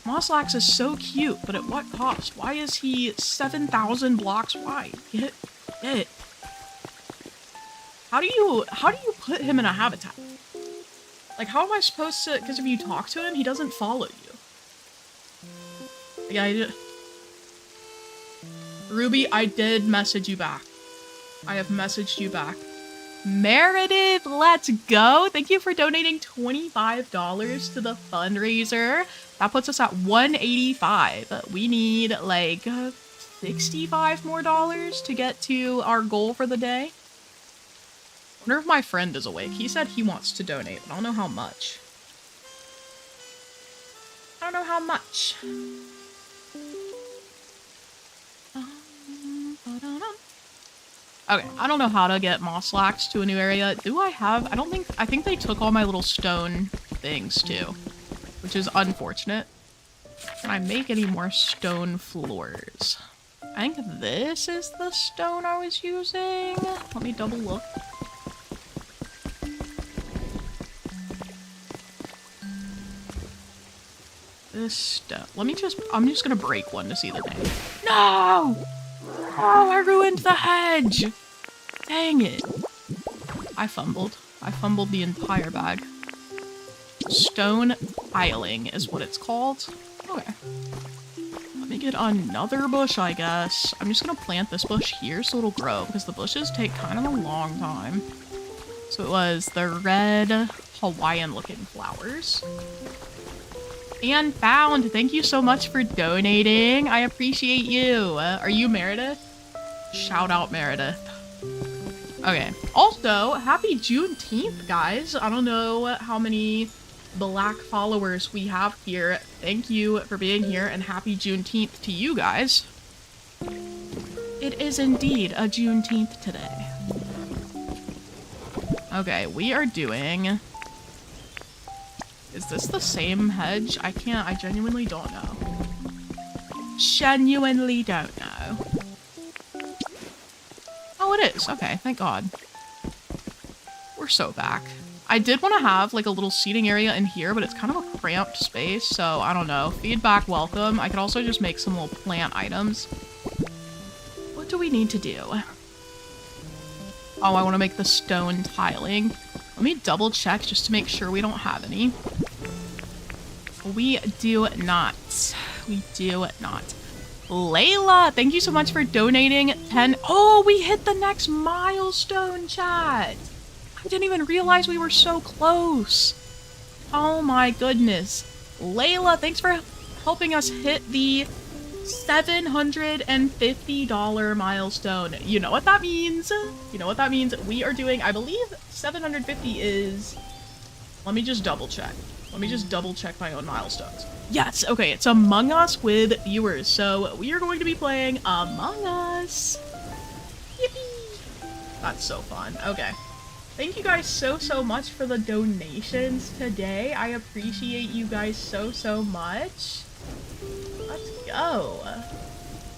Moslax is so cute, but at what cost? Why is he 7,000 blocks wide? Get it. How do you put him in a habitat? Like, how am I supposed to, because if you talk to him, he doesn't follow you. Yeah, Ruby, I did message you back. I have messaged you back. Meredith, let's go. Thank you for donating $25 to the fundraiser. That puts us at $185. We need like $65 more to get to our goal for the day. I wonder if my friend is awake. He said he wants to donate, but I don't know how much. I don't know how much. Okay, I don't know how to get Moslax to a new area. Do I have? I think they took all my little stone things too, which is unfortunate. Can I make any more stone floors? I think this is the stone I was using. Let me double look. This stuff. I'm just gonna break one to see the name. No! Oh, I ruined the hedge! Dang it. I fumbled. I fumbled the entire bag. Stone tiling is what it's called. Okay. Let me get another bush, I guess. I'm just gonna plant this bush here so it'll grow, because the bushes take kind of a long time. So it was the red Hawaiian-looking flowers. And found, thank you so much for donating. I appreciate you. Are you Meredith? Shout out Meredith. Okay. Also, happy Juneteenth, guys. I don't know how many black followers we have here. Thank you for being here and happy Juneteenth to you guys. It is indeed a Juneteenth today. Okay, we are doing... Is this the same hedge? I genuinely don't know. Genuinely don't know. Oh, it is. Okay, thank God. We're so back. I did want to have like a little seating area in here, but it's kind of a cramped space, so I don't know. Feedback welcome. I could also just make some little plant items. What do we need to do? Oh, I want to make the stone tiling. Let me double check just to make sure we don't have any. We do not. We do not. Layla, thank you so much for donating 10. Oh, we hit the next milestone, chat. I didn't even realize we were so close. Oh my goodness. Layla, thanks for helping us hit the $750 milestone. You know what that means? You know what that means? We are doing, I believe 750 is... Let me just double check. Let me just double check my own milestones. Yes, okay, it's Among Us with viewers. So we are going to be playing Among Us. Yippee! That's so fun. Okay. Thank you guys so much for the donations today. I appreciate you guys so much. Let's go.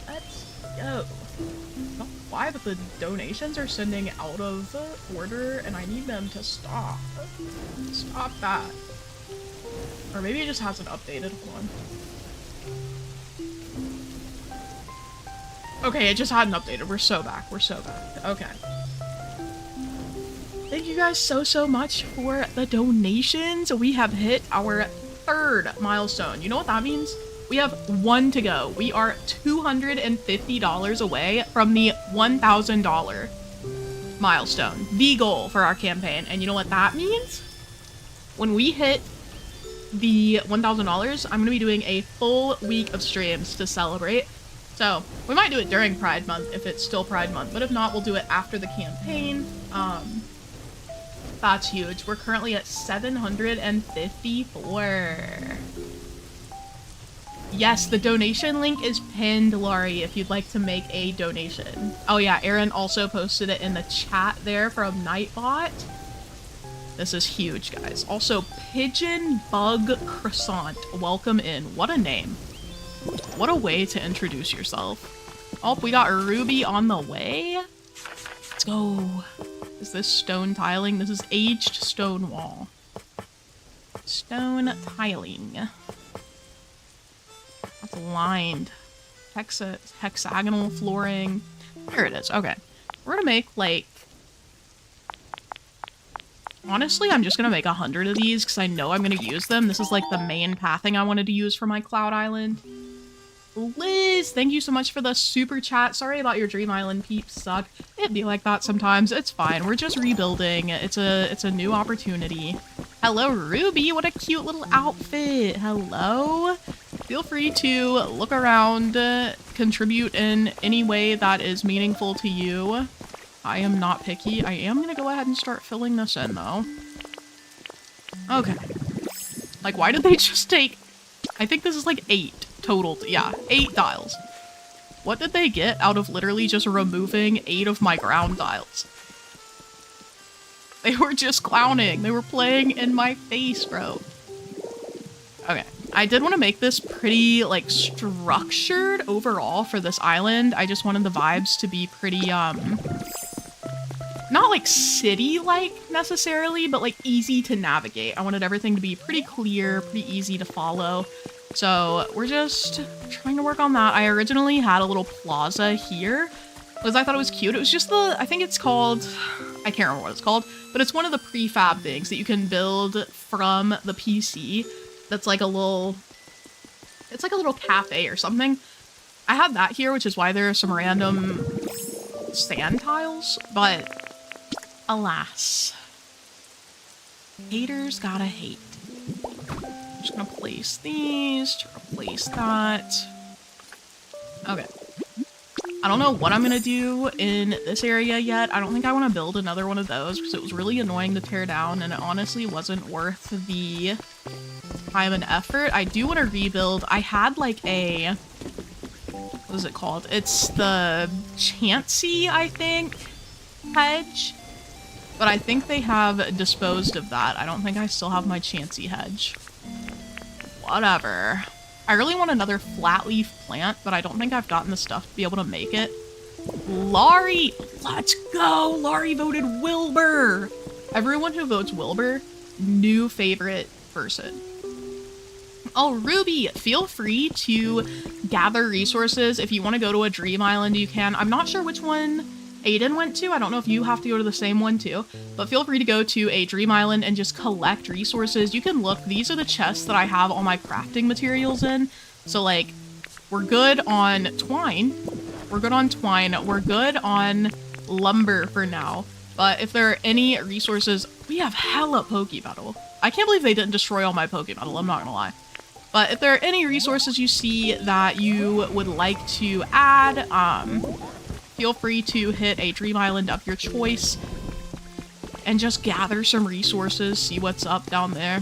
Let's go. I don't know why, but the donations are sending out of order and I need them to stop. Stop that. Or maybe it just hasn't updated. Hold on. Okay, it just hadn't updated. We're so back. We're so back. Okay. Thank you guys so much for the donations. We have hit our 3rd milestone. You know what that means? We have 1 to go. We are $250 away from the $1,000 milestone, the goal for our campaign. And you know what that means? When we hit the $1,000, I'm gonna be doing a full week of streams to celebrate. So we might do it during Pride Month if it's still Pride Month, but if not, we'll do it after the campaign. That's huge. We're currently at 754. Yes, the donation link is pinned, Laurie, if you'd like to make a donation. Oh yeah, Aaron also posted it in the chat there from Nightbot. This is huge, guys. Also, Pigeon Bug Croissant, welcome in. What a name. What a way to introduce yourself. Oh, we got Ruby on the way. Let's go. Is this stone tiling? This is aged stone wall. Stone tiling. That's lined. Hexagonal flooring. There it is. Okay. We're gonna make, like... Honestly, I'm just gonna make 100 of these because I know I'm gonna use them. This is, like, the main pathing I wanted to use for my Cloud Island. Liz, thank you so much for the super chat. Sorry about your Dream Island peeps suck. It'd be like that sometimes. It's fine. We're just rebuilding. It's a new opportunity. Hello, Ruby. What a cute little outfit. Hello. Feel free to look around, contribute in any way that is meaningful to you. I am not picky. I am gonna go ahead and start filling this in, though. Okay. Like, why did they just take... I think this is like 8 total. Yeah, 8 tiles. What did they get out of literally just removing 8 of my ground tiles? They were just clowning. They were playing in my face, bro. Okay. I did want to make this pretty, like, structured overall for this island. I just wanted the vibes to be pretty, not, like, city-like, necessarily, but, like, easy to navigate. I wanted everything to be pretty clear, pretty easy to follow. So, we're just trying to work on that. I originally had a little plaza here, because I thought it was cute. It was just the, I think it's called, I can't remember what it's called, but it's one of the prefab things that you can build from the PC. That's like a little, it's like a little cafe or something. I had that here, which is why there are some random sand tiles, but alas. Haters gotta hate. I'm just gonna place these to replace that. Okay. I don't know what I'm gonna do in this area yet. I don't think I want to build another one of those because it was really annoying to tear down and it honestly wasn't worth the time and effort. I do want to rebuild. I had like a, what is it called? It's the Chansey, I think, hedge. But I think they have disposed of that. I don't think I still have my Chansey hedge. Whatever. I really want another flat leaf plant, but I don't think I've gotten the stuff to be able to make it. Laurie! Let's go! Laurie voted Wilbur! Everyone who votes Wilbur, new favorite person. Oh, Ruby, feel free to gather resources. If you want to go to a dream island, you can. I'm not sure which one Aiden went to. I don't know if you have to go to the same one too, but feel free to go to a dream island and just collect resources. You can look, these are the chests that I have all my crafting materials in. So like, we're good on twine. We're good on twine. We're good on lumber for now. But if there are any resources, we have hella Pokemetal. I can't believe they didn't destroy all my Pokemetal, I'm not gonna lie. But if there are any resources you see that you would like to add, feel free to hit a dream island of your choice and just gather some resources, see what's up down there.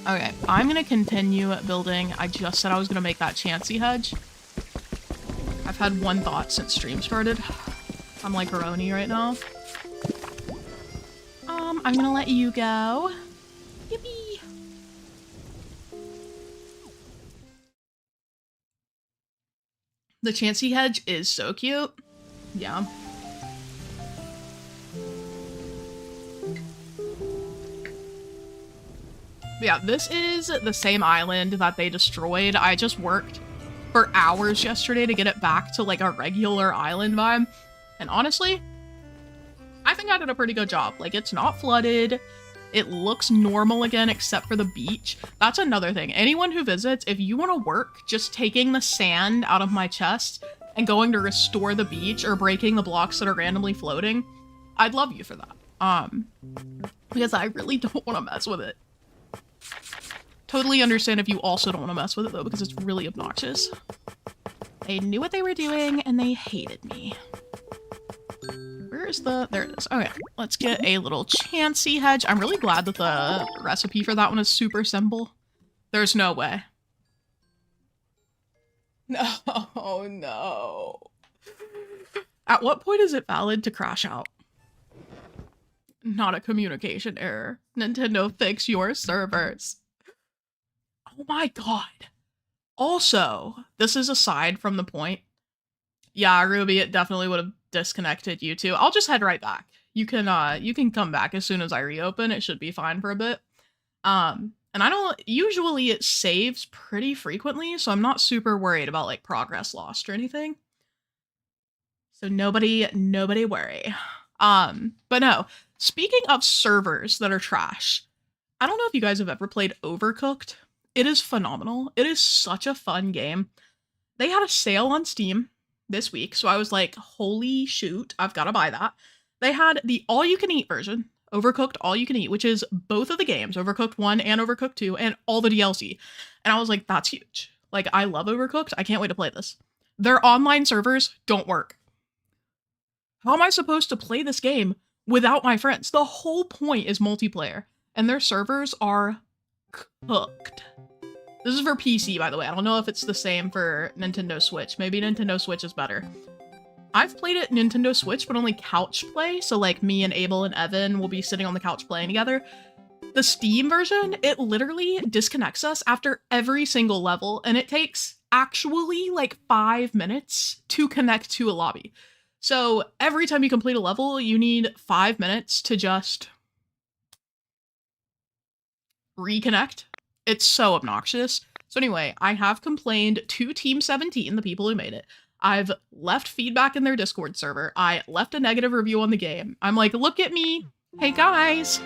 Okay, I'm gonna continue building. I just said I was gonna make that Chansey hedge. I've had one thought since stream started. I'm like Roni right now. I'm gonna let you go. Yippee! The Chansey hedge is so cute. Yeah. Yeah, this is the same island that they destroyed. I just worked for hours yesterday to get it back to like a regular island vibe. And honestly, I think I did a pretty good job. Like, it's not flooded. It looks normal again, except for the beach. That's another thing. Anyone who visits, if you want to work just taking the sand out of my chest and going to restore the beach or breaking the blocks that are randomly floating, I'd love you for that. Because I really don't want to mess with it. Totally understand if you also don't want to mess with it though, because it's really obnoxious. They knew what they were doing and they hated me. Where is the... There it is. Okay, let's get a little Chansey hedge. I'm really glad that the recipe for that one is super simple. There's no way. No, no. At what point is it valid to crash out? Not a communication error. Nintendo, fix your servers. Oh my god. Also, this is aside from the point. Yeah, Ruby, it definitely would have disconnected you too. I'll just head right back. You can come back as soon as I reopen. It should be fine for a bit. And I don't, usually it saves pretty frequently, so I'm not super worried about like progress lost or anything. So nobody worry. But no, speaking of servers that are trash, I don't know if you guys have ever played Overcooked. It is phenomenal. It is such a fun game. They had a sale on Steam this week, so I was like, holy shoot, I've got to buy that. They had the all-you-can-eat version, Overcooked All You Can Eat, which is both of the games, Overcooked 1 and Overcooked 2, and all the DLC. And I was like, that's huge. Like, I love Overcooked. I can't wait to play this. Their online servers don't work. How am I supposed to play this game without my friends? The whole point is multiplayer, and their servers are cooked. This is for PC, by the way. I don't know if it's the same for Nintendo Switch. Maybe Nintendo Switch is better. I've played it Nintendo Switch, but only couch play, so like me and Abel and Evan will be sitting on the couch playing together. The Steam version, it literally disconnects us after every single level, and it takes actually like 5 minutes to connect to a lobby. So every time you complete a level, you need 5 minutes to just reconnect. It's so obnoxious. So anyway, I have complained to Team 17, the people who made it. I've left feedback in their Discord server. I left a negative review on the game. I'm like, look at me. Hey guys.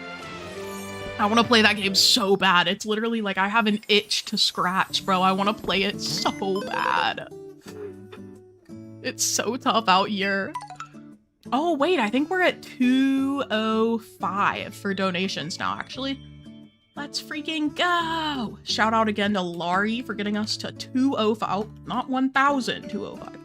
I want to play that game so bad. It's literally like I have an itch to scratch, bro. I want to play it so bad. It's so tough out here. Oh, wait, I think we're at 205 for donations now, actually. Let's freaking go! Shout out again to Laurie for getting us to 205, not 1,000, 205.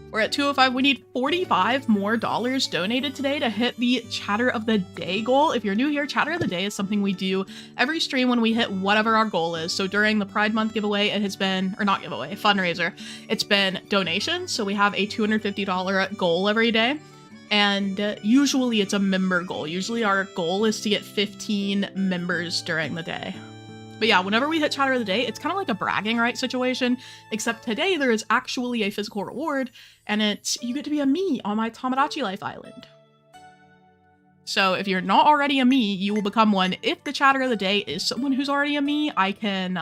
We're at 205. We need 45 more dollars donated today to hit the Chatter of the Day goal. If you're new here, Chatter of the Day is something we do every stream when we hit whatever our goal is. So during the Pride Month giveaway, it has been, or not giveaway, fundraiser, it's been donations. So we have a $250 goal every day. And usually it's a member goal. Usually our goal is to get 15 members during the day. But yeah, whenever we hit Chatter of the Day, it's kind of like a bragging right situation, except today there is actually a physical reward, and it's you get to be a me on my Tomodachi Life Island. So if you're not already a me, you will become one. If the Chatter of the Day is someone who's already a me, I can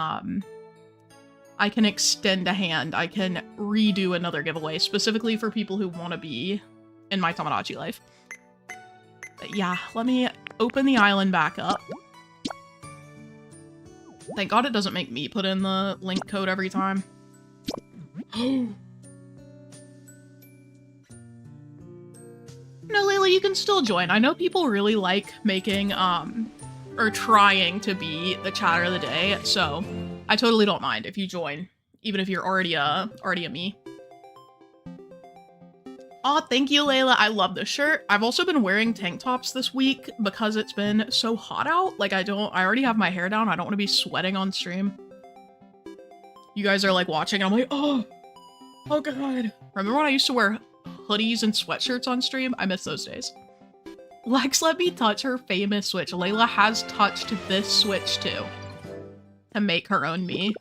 extend a hand. I can redo another giveaway specifically for people who want to be in my Tomodachi Life. But yeah, let me open the island back up. Thank God it doesn't make me put in the link code every time. No, Layla, you can still join. I know people really like making, or trying to be the Chatter of the Day, so I totally don't mind if you join, even if you're already a me. Oh, thank you, Layla. I love this shirt. I've also been wearing tank tops this week because it's been so hot out. Like, I already have my hair down. I don't want to be sweating on stream. You guys are like watching. I'm like, oh God. Remember when I used to wear hoodies and sweatshirts on stream? I miss those days. Lex let me touch her famous Switch. Layla has touched this Switch too to make her own me.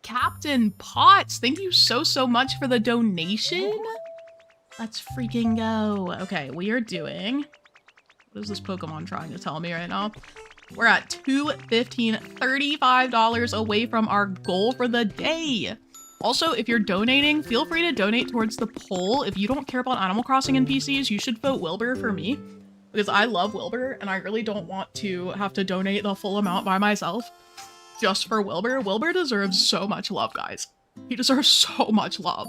Captain Potts, thank you so much for the donation. Let's freaking go. Okay, we are doing... What is this Pokemon trying to tell me right now? We're at $215, $35 away from our goal for the day. Also, if you're donating, feel free to donate towards the poll. If you don't care about Animal Crossing NPCs, you should vote Wilbur for me. Because I love Wilbur, and I really don't want to have to donate the full amount by myself. Just for Wilbur. Wilbur deserves so much love, guys. He deserves so much love.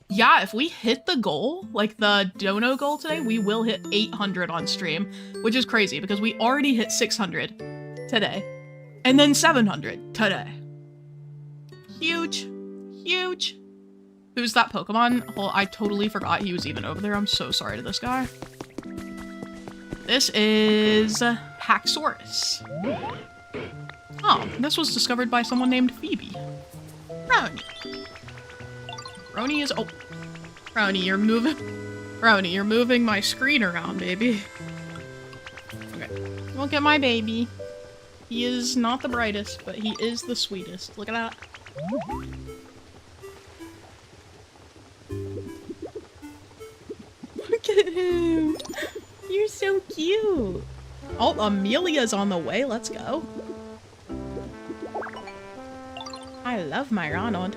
Yeah, if we hit the goal, like the dono goal today, we will hit 800 on stream, which is crazy because we already hit 600 today. And then 700 today. Huge. Huge. Who's that Pokemon? Well, I totally forgot he was even over there. I'm so sorry to this guy. This is Haxorus. Oh, this was discovered by someone named Phoebe. Brownie. Brownie is- oh. Brownie, you're moving- Brownie, you're moving my screen around, baby. Okay. Look at my baby. He is not the brightest, but he is the sweetest. Look at that. Look at him. You're so cute. Oh, Amelia's on the way. Let's go. I love my Ronald.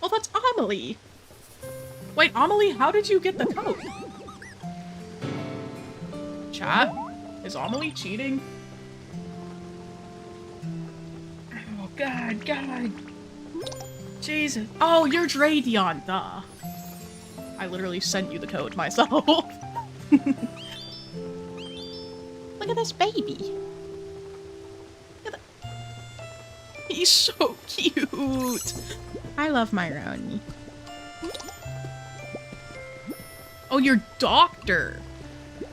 Oh, that's Amelie. Wait, Amelie, how did you get the coat? Chat? Is Amelie cheating? Oh, God. Jesus. Oh, you're Dradion, duh. I literally sent you the code myself. Look at this baby. Look at that. He's so cute. I love my Roni. Oh, you're Doctor.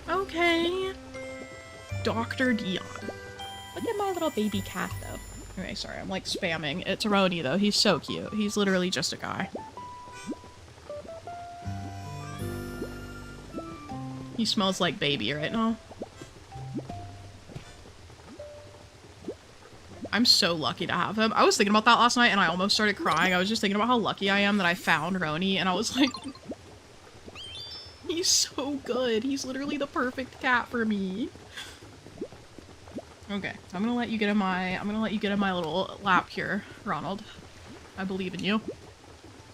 Okay. Dr. Dion. Look at my little baby cat, though. Okay, sorry, I'm like spamming. It's Roni, though. He's so cute. He's literally just a guy. He smells like baby right now. I'm so lucky to have him. I was thinking about that last night and I almost started crying. I was just thinking about how lucky I am that I found Roni and I was like, he's so good. He's literally the perfect cat for me. Okay, I'm gonna let you get in my little lap here, Ronald. I believe in you.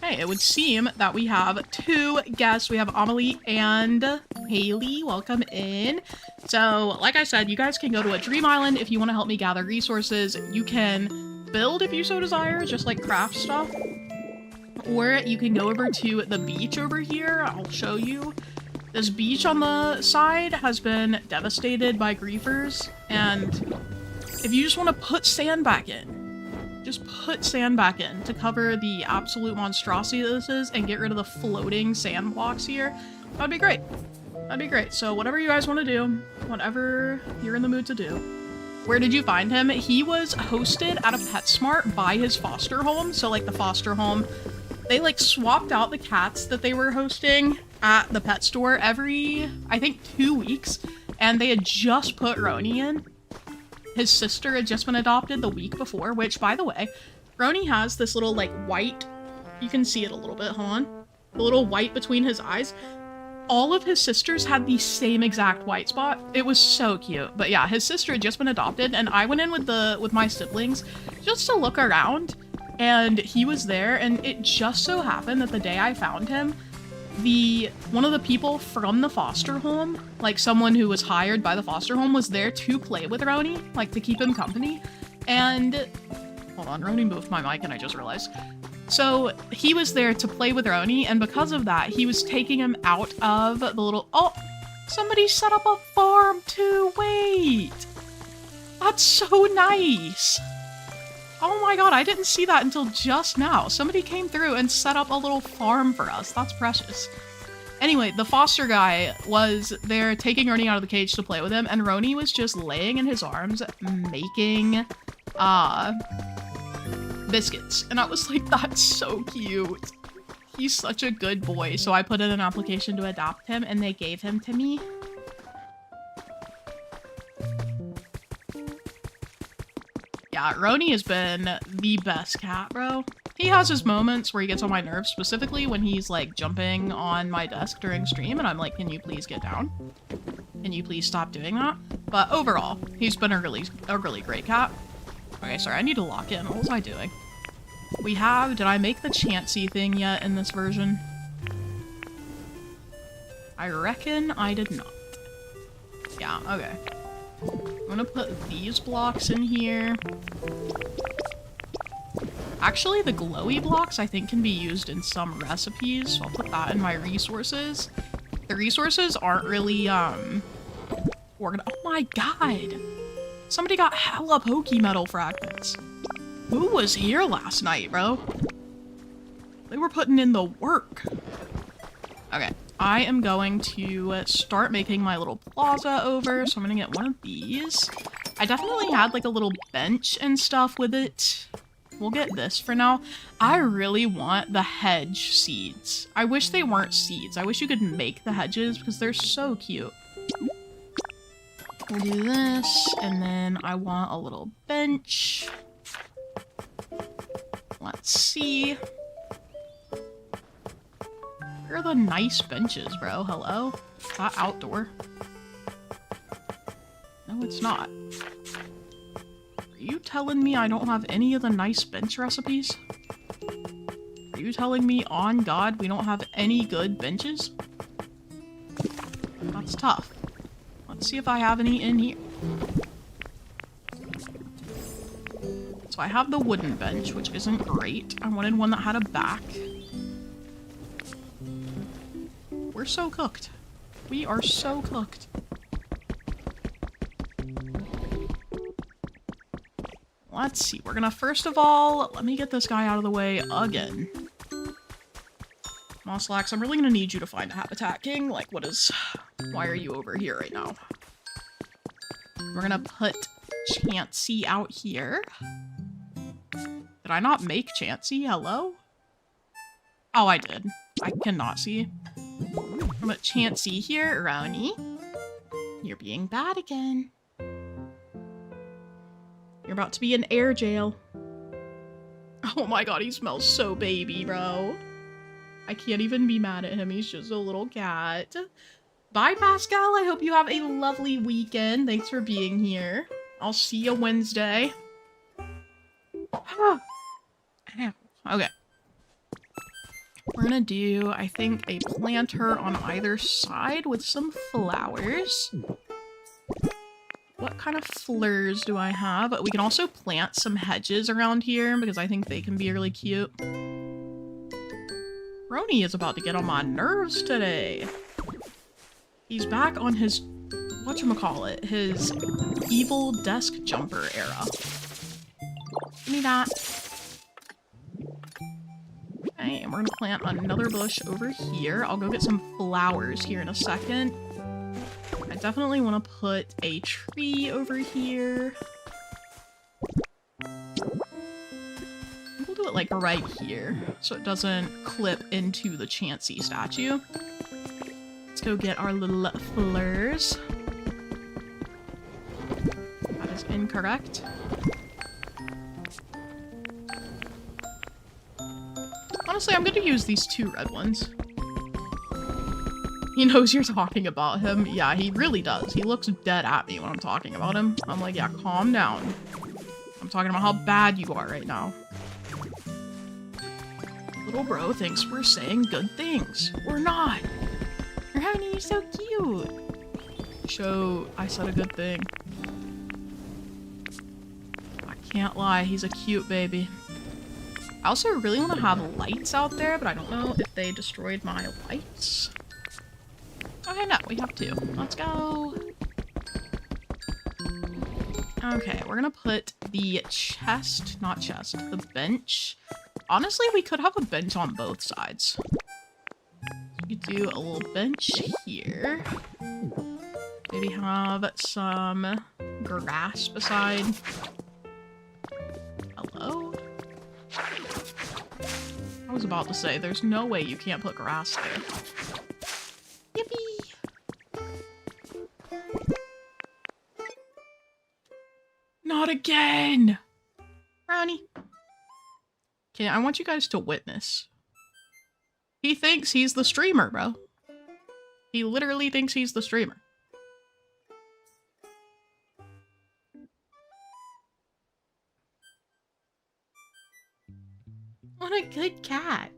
Hey, it would seem that we have two guests. We have Amelie and Haley. Welcome in. So, like I said, you guys can go to a dream island if you want to help me gather resources. You can build if you so desire, just like craft stuff. Or you can go over to the beach over here. I'll show you. This beach on the side has been devastated by griefers. And if you just want to put sand back in, just put sand back in to cover the absolute monstrosity that this is and get rid of the floating sand blocks here. That'd be great. That'd be great. So whatever you guys want to do, whatever you're in the mood to do. Where did you find him? He was hosted at a PetSmart by his foster home. So like the foster home, they like swapped out the cats that they were hosting at the pet store every, I think, 2 weeks. And they had just put Roni in. His sister had just been adopted the week before, which, by the way, Roni has this little, like, white... You can see it a little bit, hold on. The little white between his eyes. All of his sisters had the same exact white spot. It was so cute. But yeah, his sister had just been adopted, and I went in with my siblings just to look around, and he was there, and it just so happened that the day I found him, one of the people from the foster home, like someone who was hired by the foster home, was there to play with Roni, like to keep him company. And hold on, Roni moved my mic and I just realized. So he was there to play with Roni, and because of that, he was taking him out of the little, oh, somebody set up a farm too, wait. That's so nice. Oh my god, I didn't see that until just now. Somebody came through and set up a little farm for us. That's precious. Anyway, the foster guy was there taking Roni out of the cage to play with him, and Roni was just laying in his arms making biscuits. And I was like, that's so cute. He's such a good boy. So I put in an application to adopt him and they gave him to me. Yeah, Roni has been the best cat, bro. He has his moments where he gets on my nerves, specifically when he's like jumping on my desk during stream and I'm like, can you please get down? Can you please stop doing that? But overall, he's been a really great cat. Okay, sorry, I need to lock in. What was I doing? We have, did I make the Chansey thing yet in this version? I reckon I did not. Yeah, okay. I'm gonna put these blocks in here. Actually, the glowy blocks I think can be used in some recipes, so I'll put that in my resources. The resources aren't really, organized. Oh my god! Somebody got hella Pokemetal fragments. Who was here last night, bro? They were putting in the work. Okay, I am going to start making my little plaza over, so I'm gonna get one of these. I definitely had like a little bench and stuff with it. We'll get this for now. I really want the hedge seeds. I wish they weren't seeds. I wish you could make the hedges because they're so cute. We'll do this, and then I want a little bench. Let's see. Where are the nice benches, bro? Hello? Is that outdoor? No, it's not. Are you telling me I don't have any of the nice bench recipes? Are you telling me, on God, we don't have any good benches? That's tough. Let's see if I have any in here. So I have the wooden bench, which isn't great. I wanted one that had a back. We're so cooked. We are so cooked. Let's see. We're gonna, first of all, let me get this guy out of the way again. Mosslax, I'm really gonna need you to find a habitat king. Like, why are you over here right now? We're gonna put Chansey out here. Did I not make Chansey? Hello? Oh, I did. I cannot see. I'm gonna Chansey here. Roni, you're being bad again. You're about to be in air jail. Oh my god, he smells so baby, bro. I can't even be mad at him. He's just a little cat. Bye, Pascal. I hope you have a lovely weekend. Thanks for being here. I'll see you Wednesday. Okay. We're gonna do, I think, a planter on either side with some flowers. What kind of flowers do I have? We can also plant some hedges around here because I think they can be really cute. Roni is about to get on my nerves today. He's back on his, whatchamacallit, his evil desk jumper era. Give me that. Okay, and we're gonna plant another bush over here. I'll go get some flowers here in a second. I definitely want to put a tree over here. We'll do it like right here, so it doesn't clip into the Chansey statue. Let's go get our little flowers. That is incorrect. Honestly, I'm going to use these two red ones. He knows you're talking about him. Yeah, he really does. He looks dead at me when I'm talking about him. I'm like, yeah, calm down. I'm talking about how bad you are right now. Little bro thinks we're saying good things. We're not. Honey, you're so cute. Show I said a good thing. I can't lie, he's a cute baby. I also really want to have lights out there, but I don't know if they destroyed my lights. Okay, no, we have two. Let's go. Okay, we're gonna put the the bench. Honestly, we could have a bench on both sides. We could do a little bench here. Maybe have some grass beside. Hello? I was about to say, there's no way you can't put grass there. Yippee! Not again! Brownie. Okay, I want you guys to witness. He thinks he's the streamer, bro. He literally thinks he's the streamer. What a good cat.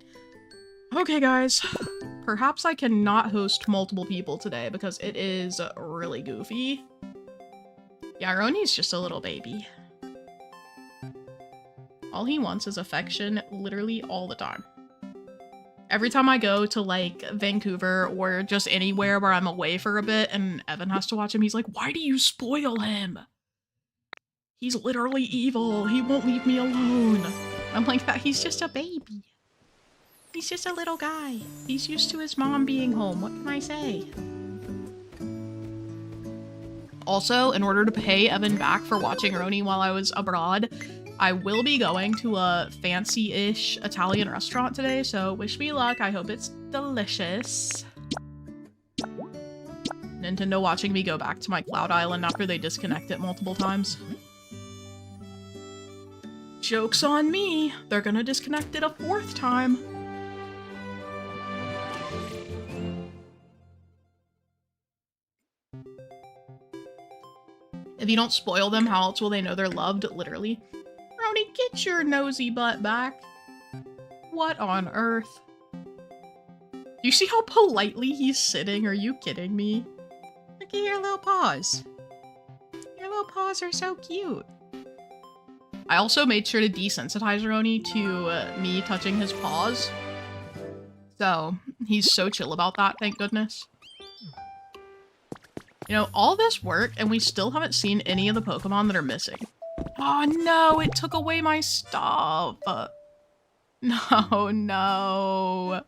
Okay, guys. Perhaps I cannot host multiple people today because it is really goofy. Yeah, Roni's just a little baby. All he wants is affection literally all the time. Every time I go to, like, Vancouver or just anywhere where I'm away for a bit and Evan has to watch him, he's like, why do you spoil him? He's literally evil. He won't leave me alone. I'm like, that he's just a baby. He's just a little guy. He's used to his mom being home. What can I say? Also, in order to pay Evan back for watching Roni while I was abroad, I will be going to a fancy-ish Italian restaurant today, so wish me luck. I hope it's delicious. Nintendo watching me go back to my Cloud Island after they disconnect it multiple times. Joke's on me. They're gonna disconnect it a 4th time. If you don't spoil them, how else will they know they're loved? Literally. Roni, get your nosy butt back. What on earth? Do you see how politely he's sitting? Are you kidding me? Look at your little paws. Your little paws are so cute. I also made sure to desensitize Roni to me touching his paws. So, he's so chill about that, thank goodness. You know, all this work, and we still haven't seen any of the Pokemon that are missing. Oh no, it took away my stuff. No, no.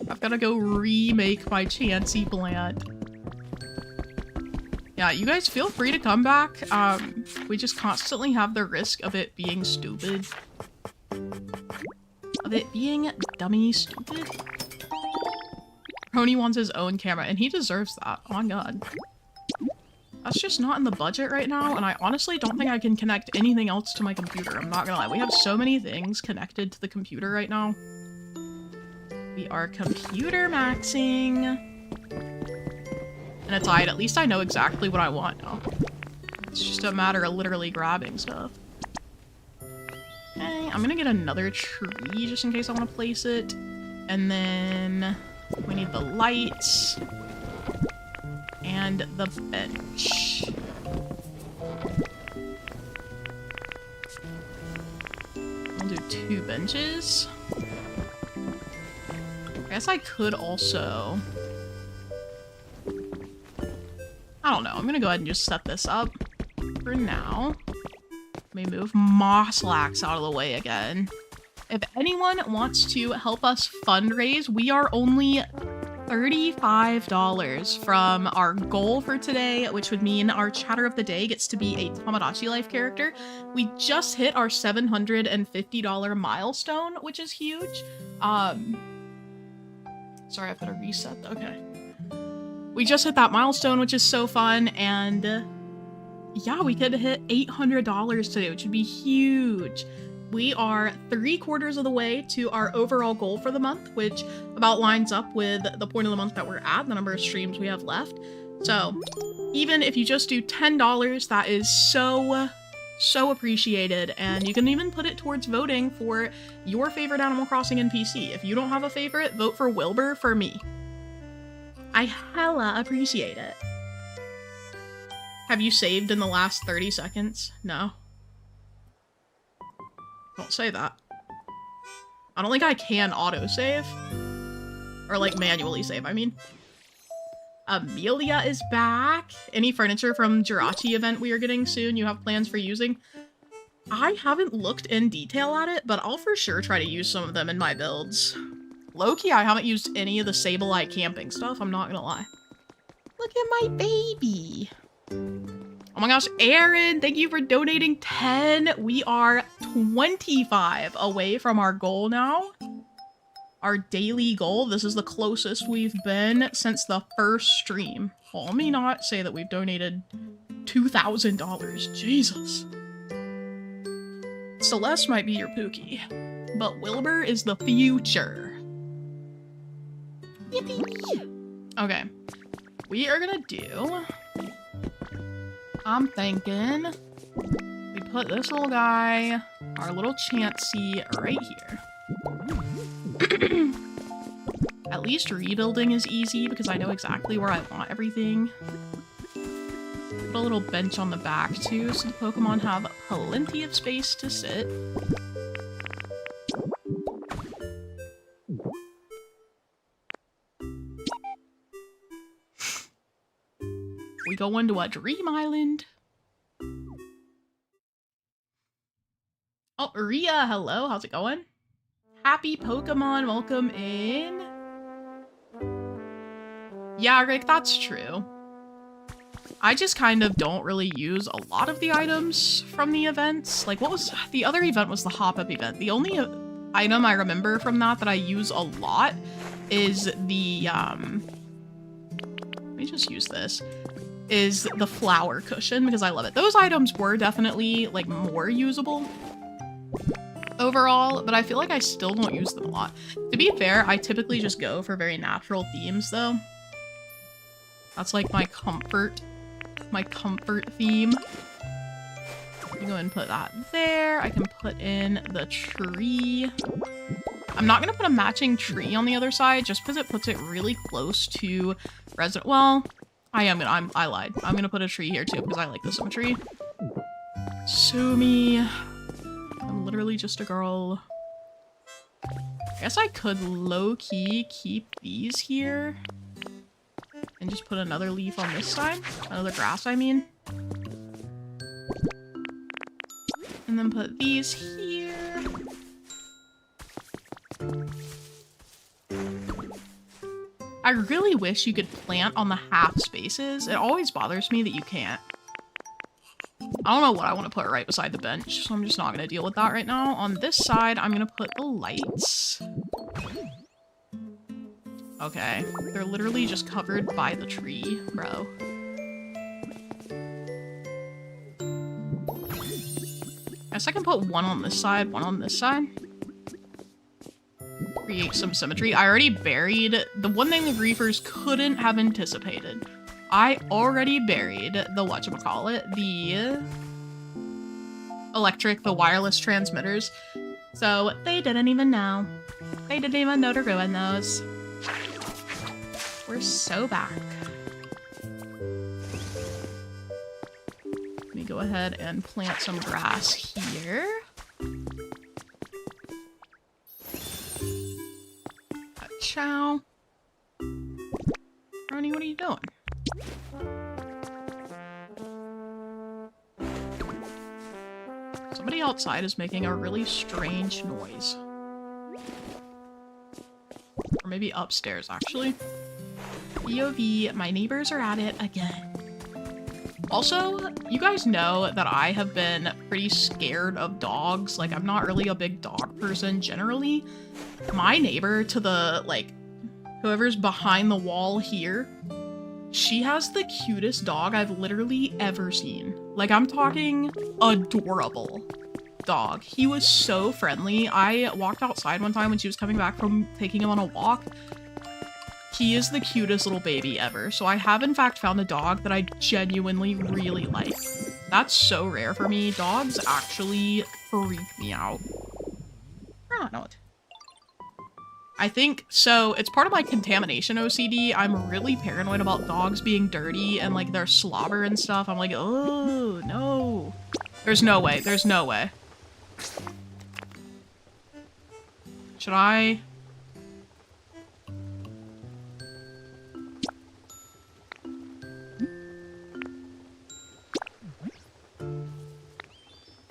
I've gotta go remake my Chansey plant. Yeah, you guys feel free to come back. We just constantly have the risk of it being stupid. Of it being dummy stupid. Roni wants his own camera, and he deserves that. Oh my god. That's just not in the budget right now, and I honestly don't think I can connect anything else to my computer. I'm not gonna lie. We have so many things connected to the computer right now. We are computer maxing. And it's alright, at least I know exactly what I want now. It's just a matter of literally grabbing stuff. Okay, I'm gonna get another tree just in case I want to place it. And then we need the lights. And the bench. I'll do 2 benches. I guess I could also... I don't know. I'm gonna go ahead and just set this up for now. Let me move Mosslax out of the way again. If anyone wants to help us fundraise, we are only $35 from our goal for today, which would mean our chatter of the day gets to be a Tamagotchi Life character. We just hit our $750 milestone, which is huge. Sorry, I've got to reset. Okay. We just hit that milestone, which is so fun, and yeah, we could hit $800 today, which would be huge. We are 3/4 of the way to our overall goal for the month, which about lines up with the point of the month that we're at, the number of streams we have left. So even if you just do $10, that is so appreciated, and you can even put it towards voting for your favorite Animal Crossing NPC. If you don't have a favorite, vote for Wilbur for me. I hella appreciate it. Have you saved in the last 30 seconds? No. Don't say that. I don't think I can autosave. Or, like, manually save, I mean. Amelia is back. Any furniture from Jirachi event we are getting soon you have plans for using? I haven't looked in detail at it, but I'll for sure try to use some of them in my builds. Low-key, I haven't used any of the Sableye camping stuff, I'm not gonna lie. Look at my baby. Oh my gosh, Aaron, thank you for donating 10. We are 25 away from our goal now. Our daily goal. This is the closest we've been since the first stream. Well, let me not say that we've donated $2,000. Jesus. Celeste might be your Pookie, but Wilbur is the future. Yippee! Okay. We are gonna do... I'm thinking we put this little guy, our little Chansey, right here. At least rebuilding is easy because I know exactly where I want everything. Put a little bench on the back too so the Pokemon have plenty of space to sit. We go into a dream island. Oh, Ria, hello. How's it going? Happy Pokemon, welcome in. Yeah, Rick, that's true. I just kind of don't really use a lot of the items from the events. Like, what was the other event? Was the hop-up event. The only item I remember from that I use a lot is the, let me just use this, is the flower cushion, because I love it. Those items were definitely, like, more usable overall, but I feel like I still don't use them a lot. To be fair, I typically just go for very natural themes, though. That's, like, my comfort theme. Let me go and put that there. I can put in the tree. I'm not gonna put a matching tree on the other side just because it puts it really close to resident. Well, I lied. I'm gonna put a tree here too because I like the symmetry. Sue me. I'm literally just a girl. I guess I could low-key keep these here. And just put another leaf on this side. Another grass, I mean. And then put these here. I really wish you could plant on the half spaces. It always bothers me that you can't. I don't know what I want to put right beside the bench, so I'm just not going to deal with that right now. On this side, I'm going to put the lights. Okay, they're literally just covered by the tree, bro. I guess I can put one on this side, one on this side. Create some symmetry. I already buried the one thing the griefers couldn't have anticipated. I already buried the whatchamacallit, the the wireless transmitters. So they didn't even know. They didn't even know to ruin those. We're so back. Let me go ahead and plant some grass here. Ciao. Ronnie, what are you doing? Somebody outside is making a really strange noise. Or maybe upstairs, actually. POV, my neighbors are at it again. Also, you guys know that I have been pretty scared of dogs. Like, I'm not really a big dog person generally. My neighbor to the, like, whoever's behind the wall here, she has the cutest dog I've literally ever seen. Like, I'm talking adorable dog. He was so friendly. I walked outside one time when she was coming back from taking him on a walk. He is the cutest little baby ever. So I have in fact found a dog that I genuinely really like. That's so rare for me. Dogs actually freak me out. Oh, no. I think, so it's part of my contamination OCD. I'm really paranoid about dogs being dirty and like their slobber and stuff. I'm like, oh, no. There's no way. There's no way. Should I?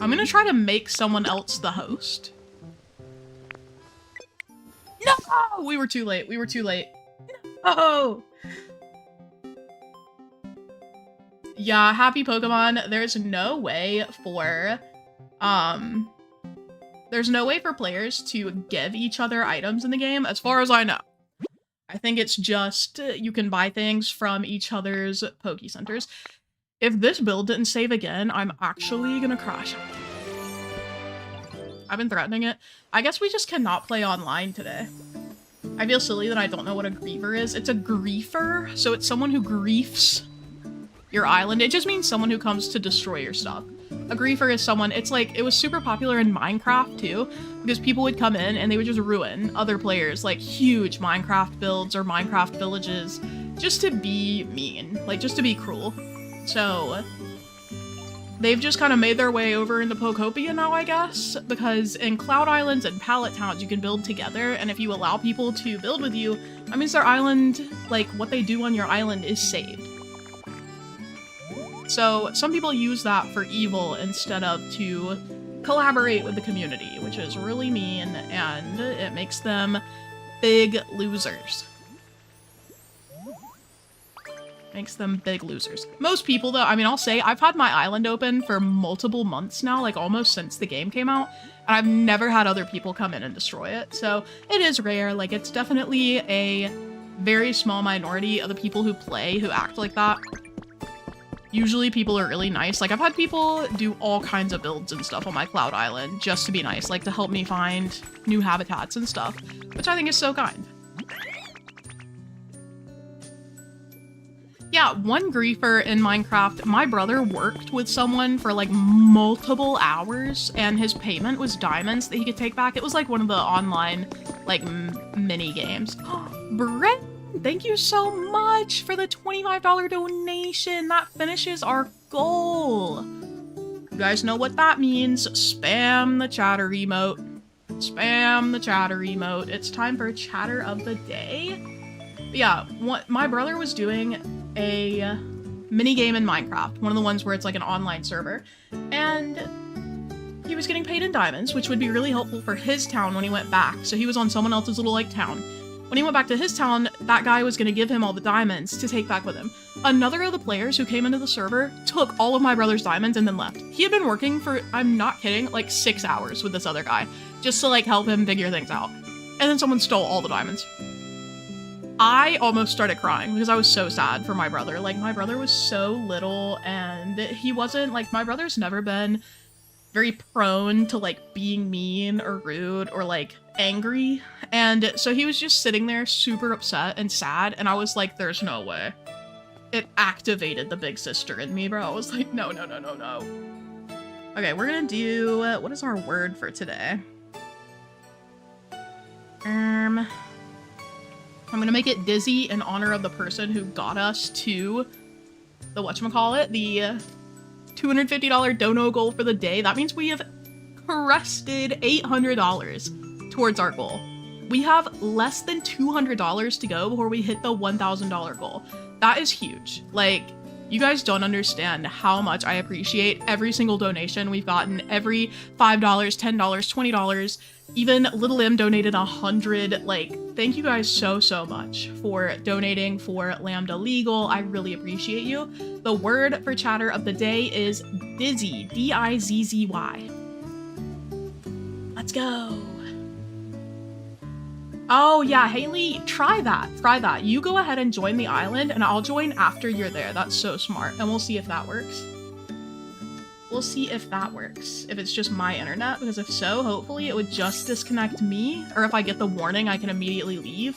I'm gonna try to make someone else the host. No! We were too late. We were too late. No! Yeah, happy Pokemon. There's no way for, there's no way for players to give each other items in the game, as far as I know. I think it's just, you can buy things from each other's Poke Centers. If this build didn't save again, I'm actually gonna crash. I've been threatening it. I guess we just cannot play online today. I feel silly that I don't know what a griever is. It's a griefer, so it's someone who griefs your island. It just means someone who comes to destroy your stuff. A griefer is someone, it's like, it was super popular in Minecraft too, because people would come in and they would just ruin other players, like huge Minecraft builds or Minecraft villages, just to be mean, like just to be cruel. So they've just kind of made their way over into POKOPIA now, I guess, because in Cloud Islands and Pallet Towns you can build together, and if you allow people to build with you, that means their island, like what they do on your island, is saved. So some people use that for evil instead of to collaborate with the community, which is really mean, and it makes them big losers. Makes them big losers. Most people, though, I mean, I'll say I've had my island open for multiple months now, like almost since the game came out, and I've never had other people come in and destroy it. So it is rare. Like, it's definitely a very small minority of the people who play who act like that. Usually people are really nice. Like, I've had people do all kinds of builds and stuff on my Cloud Island just to be nice, like to help me find new habitats and stuff, which I think is so kind. Yeah, one griefer in Minecraft, my brother worked with someone for like multiple hours and his payment was diamonds that he could take back. It was like one of the online like mini games. Brent, thank you so much for the $25 donation. That finishes our goal. You guys know what that means. Spam the chatter emote. Spam the chatter emote. It's time for chatter of the day. But yeah, my brother was doing a mini game in Minecraft, one of the ones where it's like an online server, and he was getting paid in diamonds, which would be really helpful for his town when he went back. So he was on someone else's little like town. When he went back to his town, that guy was going to give him all the diamonds to take back with him. Another of the players who came into the server took all of my brother's diamonds and then left. He had been working for, I'm not kidding, like 6 hours with this other guy just to like help him figure things out. And then someone stole all the diamonds. I almost started crying because I was so sad for my brother. Like, my brother was so little and he wasn't, like, my brother's never been very prone to, like, being mean or rude or, like, angry. And so he was just sitting there super upset and sad, and I was like, there's no way. It activated the big sister in me, bro. I was like, no, no, no, no, no. Okay, we're gonna do, what is our word for today? I'm gonna make it dizzy in honor of the person who got us to the whatchamacallit, the $250 dono goal for the day. That means we have crested $800 towards our goal. We have less than $200 to go before we hit the $1,000 goal. That is huge. Like, you guys don't understand how much I appreciate every single donation we've gotten, every $5, $10, $20, even Little M donated 100. Like, thank you guys so, so much for donating for Lambda Legal. I really appreciate you. The word for chatter of the day is dizzy, D-I-Z-Z-Y. Let's go. Oh yeah, Haley, try that. Try that. You go ahead and join the island and I'll join after you're there. That's so smart. And we'll see if that works. We'll see if that works. If it's just my internet, because if so, hopefully it would just disconnect me. Or if I get the warning, I can immediately leave.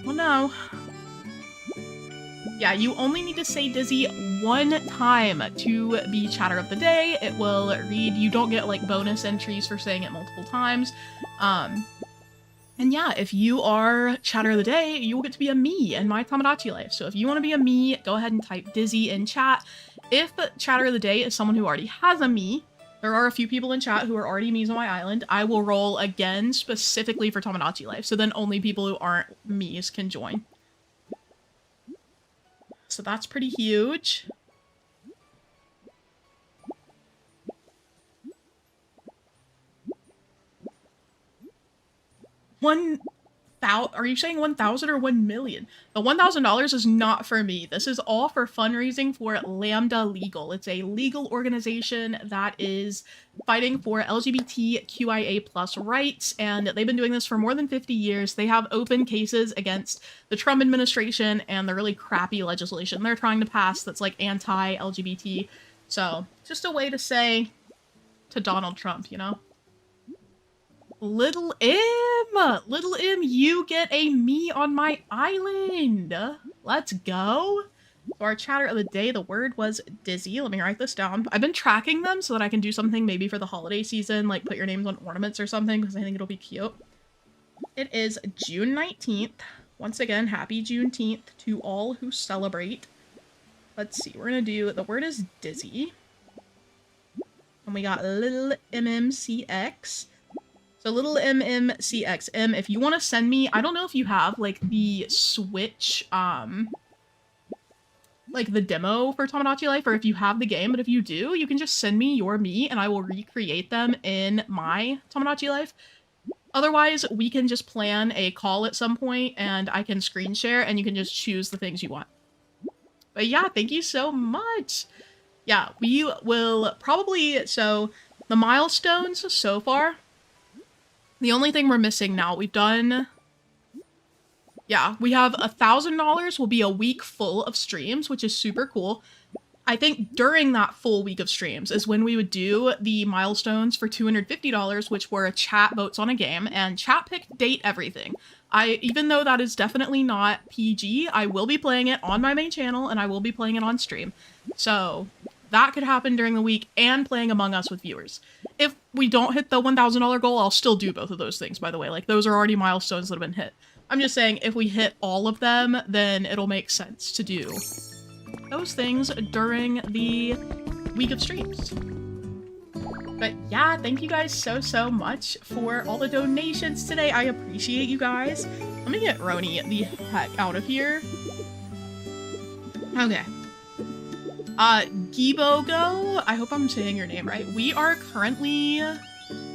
Well, no. Yeah, you only need to say dizzy one time to be chatter of the day. It will read. You don't get like bonus entries for saying it multiple times. And yeah, if you are chatter of the day, you will get to be a me in my Tamagotchi life. So if you want to be a me, go ahead and type dizzy in chat. If chatter of the day is someone who already has a me, there are a few people in chat who are already me's on my island. I will roll again specifically for Tamagotchi life. So then only people who aren't me's can join. So that's pretty huge. Are you saying 1,000 or 1 million? The $1,000 is not for me. This is all for fundraising for Lambda Legal. It's a legal organization that is fighting for LGBTQIA+ rights, and they've been doing this for more than 50 years. They have open cases against the Trump administration and the really crappy legislation they're trying to pass that's like anti-LGBT. So, just a way to say to Donald Trump, you know? Little M, you get a me on my island. Let's go. So our chatter of the day, the word was dizzy. Let me write this down. I've been tracking them so that I can do something maybe for the holiday season, like put your names on ornaments or something, because I think it'll be cute. It is June 19th. Once again, happy Juneteenth to all who celebrate. Let's see, we're gonna do, the word is dizzy. And we got little MMCX. So little MMCXM, if you want to send me, I don't know if you have like the Switch like the demo for Tamagotchi Life, or if you have the game, but if you do, you can just send me your Mii and I will recreate them in my Tamagotchi Life. Otherwise, we can just plan a call at some point and I can screen share and you can just choose the things you want. But yeah, thank you so much. Yeah, we will probably, so the milestones so far, the only thing we're missing now, we've done, yeah, we have $1,000 will be a week full of streams, which is super cool. I think during that full week of streams is when we would do the milestones for $250, which were a chat votes on a game, and chat picked date everything. Even though that is definitely not PG, I will be playing it on my main channel, and I will be playing it on stream. So that could happen during the week, and playing Among Us with viewers. If we don't hit the $1,000 goal, I'll still do both of those things, by the way. Like, those are already milestones that have been hit. I'm just saying, if we hit all of them, then it'll make sense to do those things during the week of streams. But yeah, thank you guys so much for all the donations today. I appreciate you guys. Let me get Roni the heck out of here. Okay. Gibogo, I hope I'm saying your name right. We are currently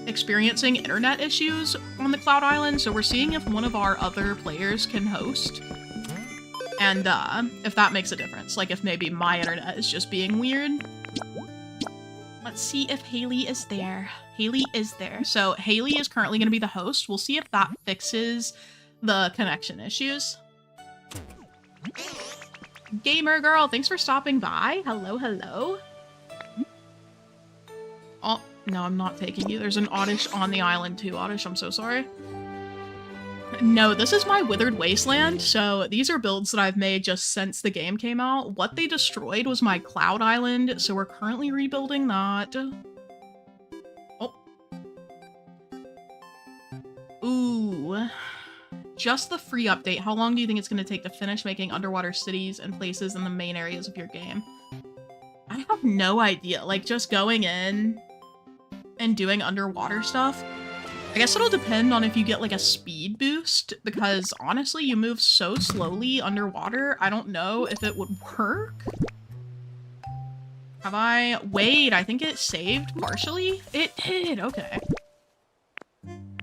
experiencing internet issues on the Cloud Island, so we're seeing if one of our other players can host. And if that makes a difference, like if maybe my internet is just being weird. Let's see if Haley is there. Haley is there. So Haley is currently going to be the host. We'll see if that fixes the connection issues. Gamer girl, thanks for stopping by. Hello, hello. Oh, no, I'm not taking you. There's an Oddish on the island too. Oddish, I'm so sorry. No, this is my Withered Wasteland, so these are builds that I've made just since the game came out. What they destroyed was my Cloud Island, so we're currently rebuilding that. Oh. Ooh. Just the free update. How long do you think it's going to take to finish making underwater cities and places in the main areas of your game? I have no idea. Like, just going in and doing underwater stuff. I guess it'll depend on if you get like a speed boost, because honestly, you move so slowly underwater, I don't know if it would work. Have I? Wait, I think it saved partially? It did, okay.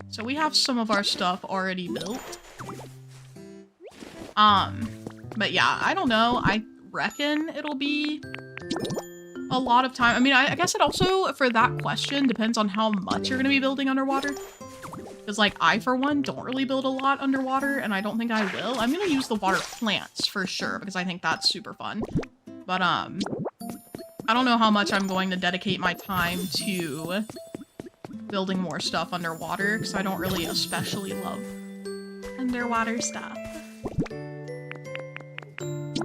So we have some of our stuff already built. But yeah, I don't know. I reckon it'll be a lot of time. I mean, I guess it also, for that question, depends on how much you're going to be building underwater. Because, like, I, for one, don't really build a lot underwater, and I don't think I will. I'm going to use the water plants, for sure, because I think that's super fun. But, I don't know how much I'm going to dedicate my time to building more stuff underwater, because I don't really especially love underwater stuff.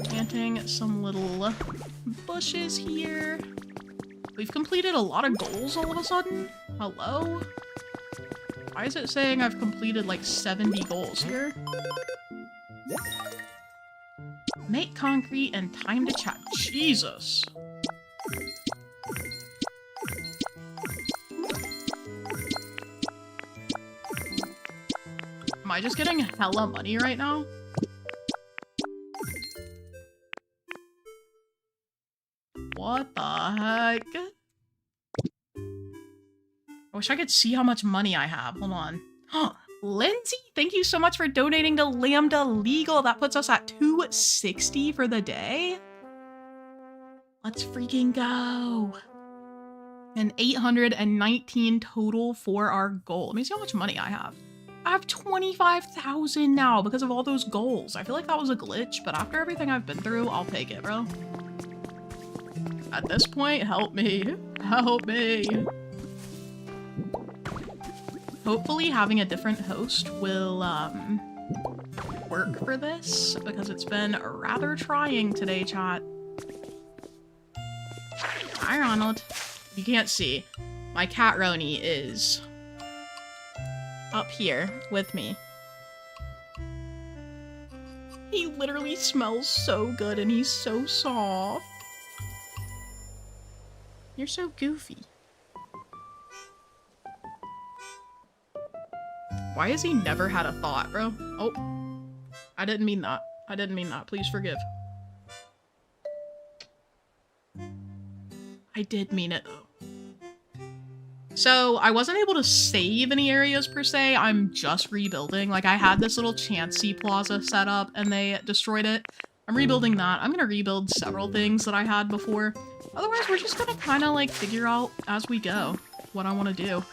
Planting some little bushes here. We've completed a lot of goals all of a sudden. Hello? Why is it saying I've completed like 70 goals here? Make concrete and time to chat. Jesus. Am I just getting hella money right now? What the heck? I wish I could see how much money I have. Hold on. Lindsay, thank you so much for donating to Lambda Legal. That puts us at 260 for the day. Let's freaking go. And 819 total for our goal. Let me see how much money I have. I have 25,000 now because of all those goals. I feel like that was a glitch, but after everything I've been through, I'll take it, bro. At this point, help me. Help me. Hopefully having a different host will work for this, because it's been rather trying today, chat. Hi, Ronald. You can't see. My cat Roni is up here with me. He literally smells so good and he's so soft. You're so goofy. Why has he never had a thought, bro? Oh, I didn't mean that. I didn't mean that. Please forgive. I did mean it, though. So, I wasn't able to save any areas, per se. I'm just rebuilding. Like, I had this little Chansey Plaza set up, and they destroyed it. I'm rebuilding that. I'm gonna rebuild several things that I had before. Otherwise, we're just gonna kind of, like, figure out as we go what I want to do.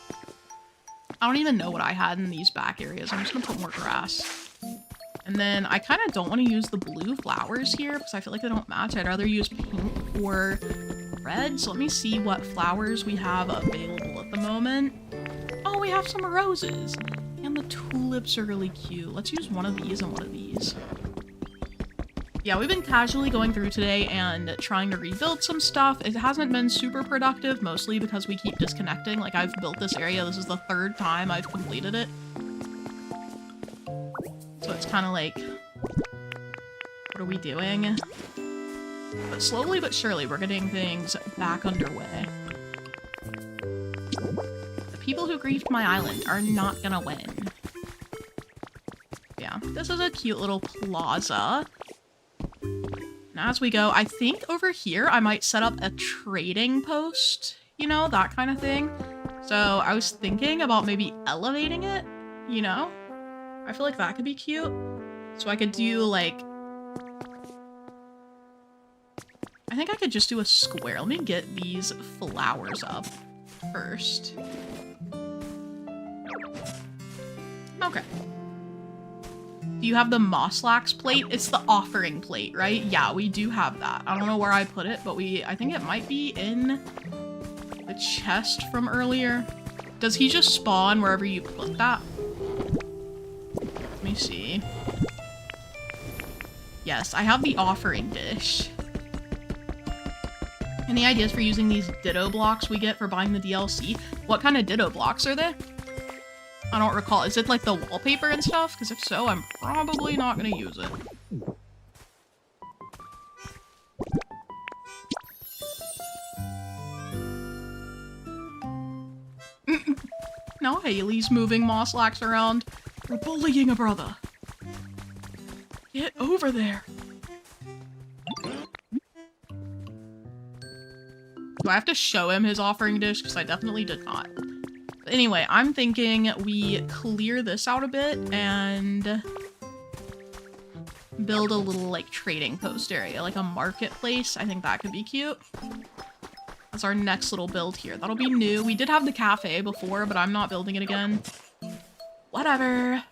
I don't even know what I had in these back areas. I'm just gonna put more grass. And then I kind of don't want to use the blue flowers here because I feel like they don't match. I'd rather use pink or red. So let me see what flowers we have available at the moment. Oh, we have some roses. And the tulips are really cute. Let's use one of these and one of these. Yeah, we've been casually going through today and trying to rebuild some stuff. It hasn't been super productive, mostly because we keep disconnecting. Like, I've built this area. This is the 3rd time I've completed it. So it's kind of like, what are we doing? But slowly but surely, we're getting things back underway. The people who griefed my island are not gonna win. Yeah, this is a cute little plaza. And as we go, I think over here I might set up a trading post, you know, that kind of thing. So I was thinking about maybe elevating it, you know? I feel like that could be cute. So I could do, like... I think I could just do a square. Let me get these flowers up first. Okay. Do you have the Mosslax plate? It's the offering plate, right? Yeah, we do have that. I don't know where I put it, but I think it might be in the chest from earlier. Does he just spawn wherever you put that? Let me see. Yes, I have the offering dish. Any ideas for using these ditto blocks we get for buying the DLC? What kind of ditto blocks are they? I don't recall. Is it like the wallpaper and stuff? Because if so, I'm probably not going to use it. No, Haley's moving Mosslax around. We're bullying a brother. Get over there. Do I have to show him his offering dish? Because I definitely did not. But anyway, I'm thinking we clear this out a bit and build a little, like, trading post area, like a marketplace. I think that could be cute. That's our next little build here. That'll be new. We did have the cafe before, but I'm not building it again. Whatever.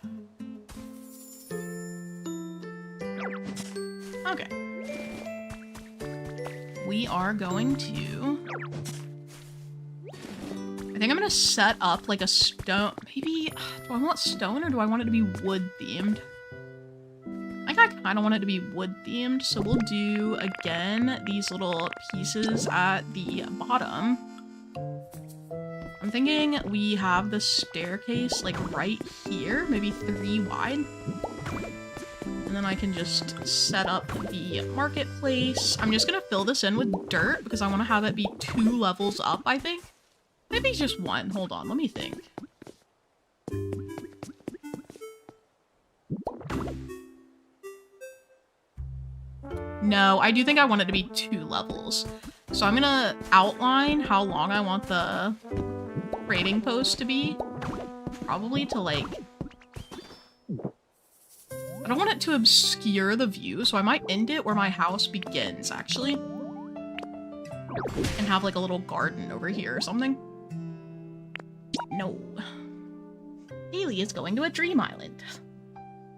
Okay. We are going to... I think I'm gonna set up like a stone... Maybe... Do I want stone or do I want it to be wood themed? I think I kind of want it to be wood themed, so we'll do, again, these little pieces at the bottom. I'm thinking we have the staircase like right here, maybe 3 wide. And then I can just set up the marketplace. I'm just gonna fill this in with dirt because I want to have it be 2 levels up, I think. Maybe just 1. Hold on, let me think. No, I do think I want it to be 2 levels. So I'm gonna outline how long I want the trading post to be. Probably to like... I don't want it to obscure the view, so I might end it where my house begins, actually. And have like a little garden over here or something. No. Haley is going to a dream island.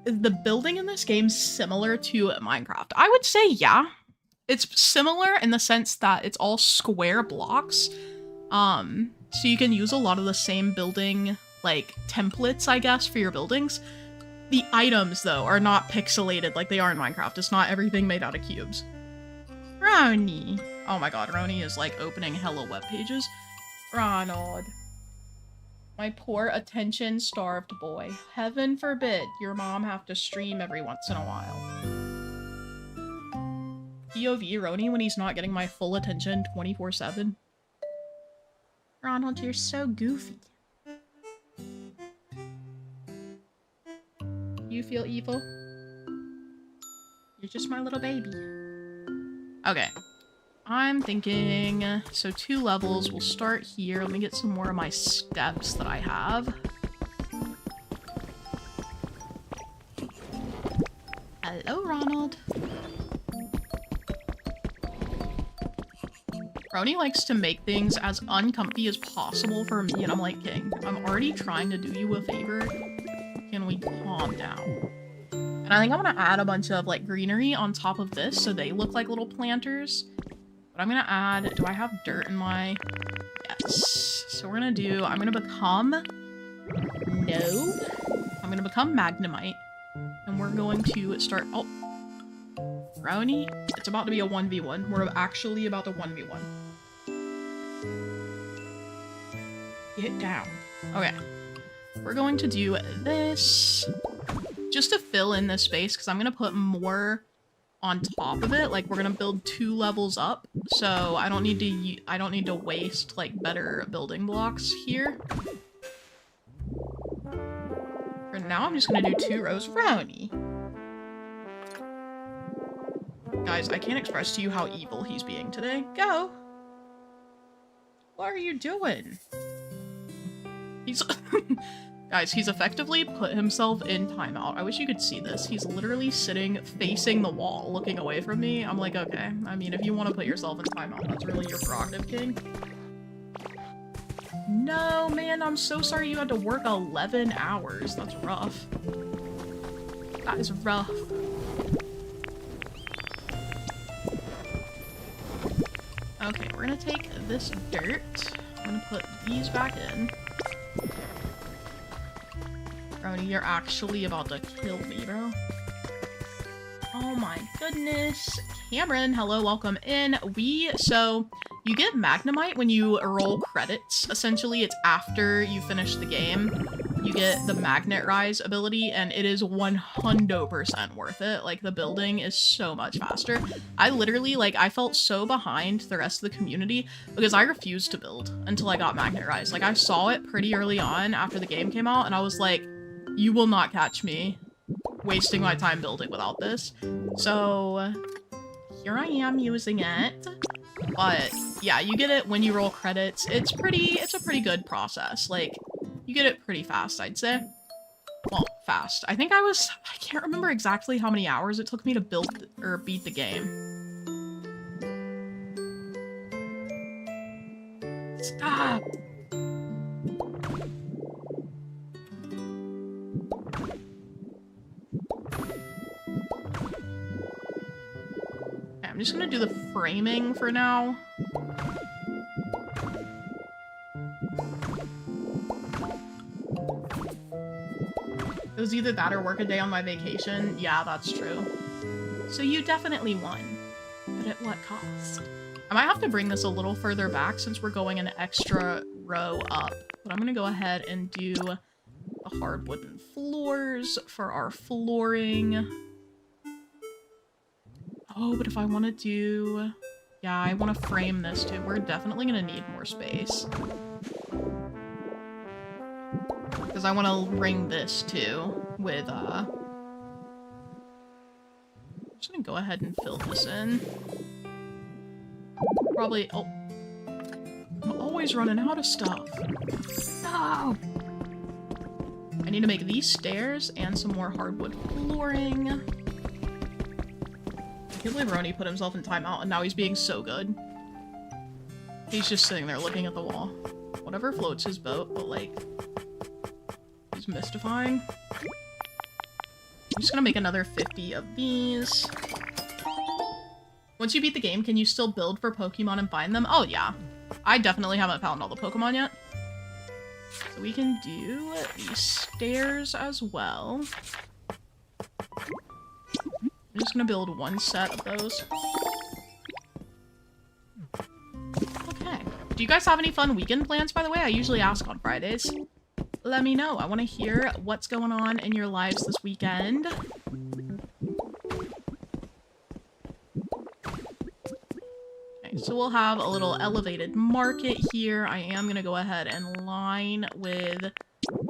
Is the building in this game similar to Minecraft? I would say yeah. It's similar in the sense that it's all square blocks. So you can use a lot of the same building, like, templates, I guess, for your buildings. The items, though, are not pixelated like they are in Minecraft. It's not everything made out of cubes. Roni. Oh my god, Roni is, like, opening hella web pages. Ronald. My poor attention-starved boy. Heaven forbid your mom have to stream every once in a while. POV Roni when he's not getting my full attention 24/7. Ronald, you're so goofy. You feel evil? You're just my little baby. Okay. I'm thinking, so 2 levels, we'll start here. Let me get some more of my steps that I have. Hello, Ronald. Brony likes to make things as uncomfy as possible for me, and I'm like, King, I'm already trying to do you a favor. Can we calm down? And I think I'm gonna add a bunch of, like, greenery on top of this so they look like little planters. But I'm gonna add, do I have dirt in my... Yes. So we're gonna do, I'm gonna become... No. I'm gonna become Magnemite. And we're going to start... Oh. Brownie? It's about to be a 1v1. We're actually about to 1v1. Get down. Okay. We're going to do this just to fill in this space because I'm going to put more on top of it. Like, we're going to build 2 levels up. So I don't need to waste, like, better building blocks here. For now, I'm just going to do 2 rows of brownie. Guys, I can't express to you how evil he's being today. Go! What are you doing? He's... Guys, he's effectively put himself in timeout. I wish you could see this. He's literally sitting facing the wall, looking away from me. I'm like, okay. I mean, if you want to put yourself in timeout, that's really your prerogative, King. No, man, I'm so sorry you had to work 11 hours. That's rough. That is rough. Okay, we're gonna take this dirt. I'm gonna put these back in. Brony, you're actually about to kill me, bro. Oh my goodness. Cameron, hello, welcome in. So, you get Magnemite when you roll credits. Essentially, it's after you finish the game. You get the Magnet Rise ability, and it is 100% worth it. Like, the building is so much faster. I literally, like, I felt so behind the rest of the community because I refused to build until I got Magnet Rise. Like, I saw it pretty early on after the game came out, and I was like, you will not catch me wasting my time building without this. So, here I am using it. But, yeah, you get it when you roll credits. It's a pretty good process. Like, you get it pretty fast, I'd say. Well, fast. I can't remember exactly how many hours it took me to build or beat the game. Stop! Okay, I'm just gonna do the framing for now. It was either that or work a day on my vacation. Yeah, that's true. So you definitely won. But at what cost? I might have to bring this a little further back since we're going an extra row up. But I'm gonna go ahead and do the hard wooden floors for our flooring. Oh, but if I want to do... Yeah, I want to frame this too. We're definitely gonna need more space. Because I want to ring this too with, I'm just gonna go ahead and fill this in. Probably, oh. I'm always running out of stuff. No! I need to make these stairs and some more hardwood flooring. I can't believe Roni put himself in timeout and now he's being so good. He's just sitting there looking at the wall. Whatever floats his boat, but like... He's mystifying. I'm just gonna make another 50 of these. Once you beat the game, can you still build for Pokemon and find them? Oh yeah. I definitely haven't found all the Pokemon yet. So we can do these stairs as well. I'm just gonna build 1 set of those. Okay. Do you guys have any fun weekend plans, by the way? I usually ask on Fridays. Let me know. I want to hear what's going on in your lives this weekend. Okay, so we'll have a little elevated market here. I am going to go ahead and line with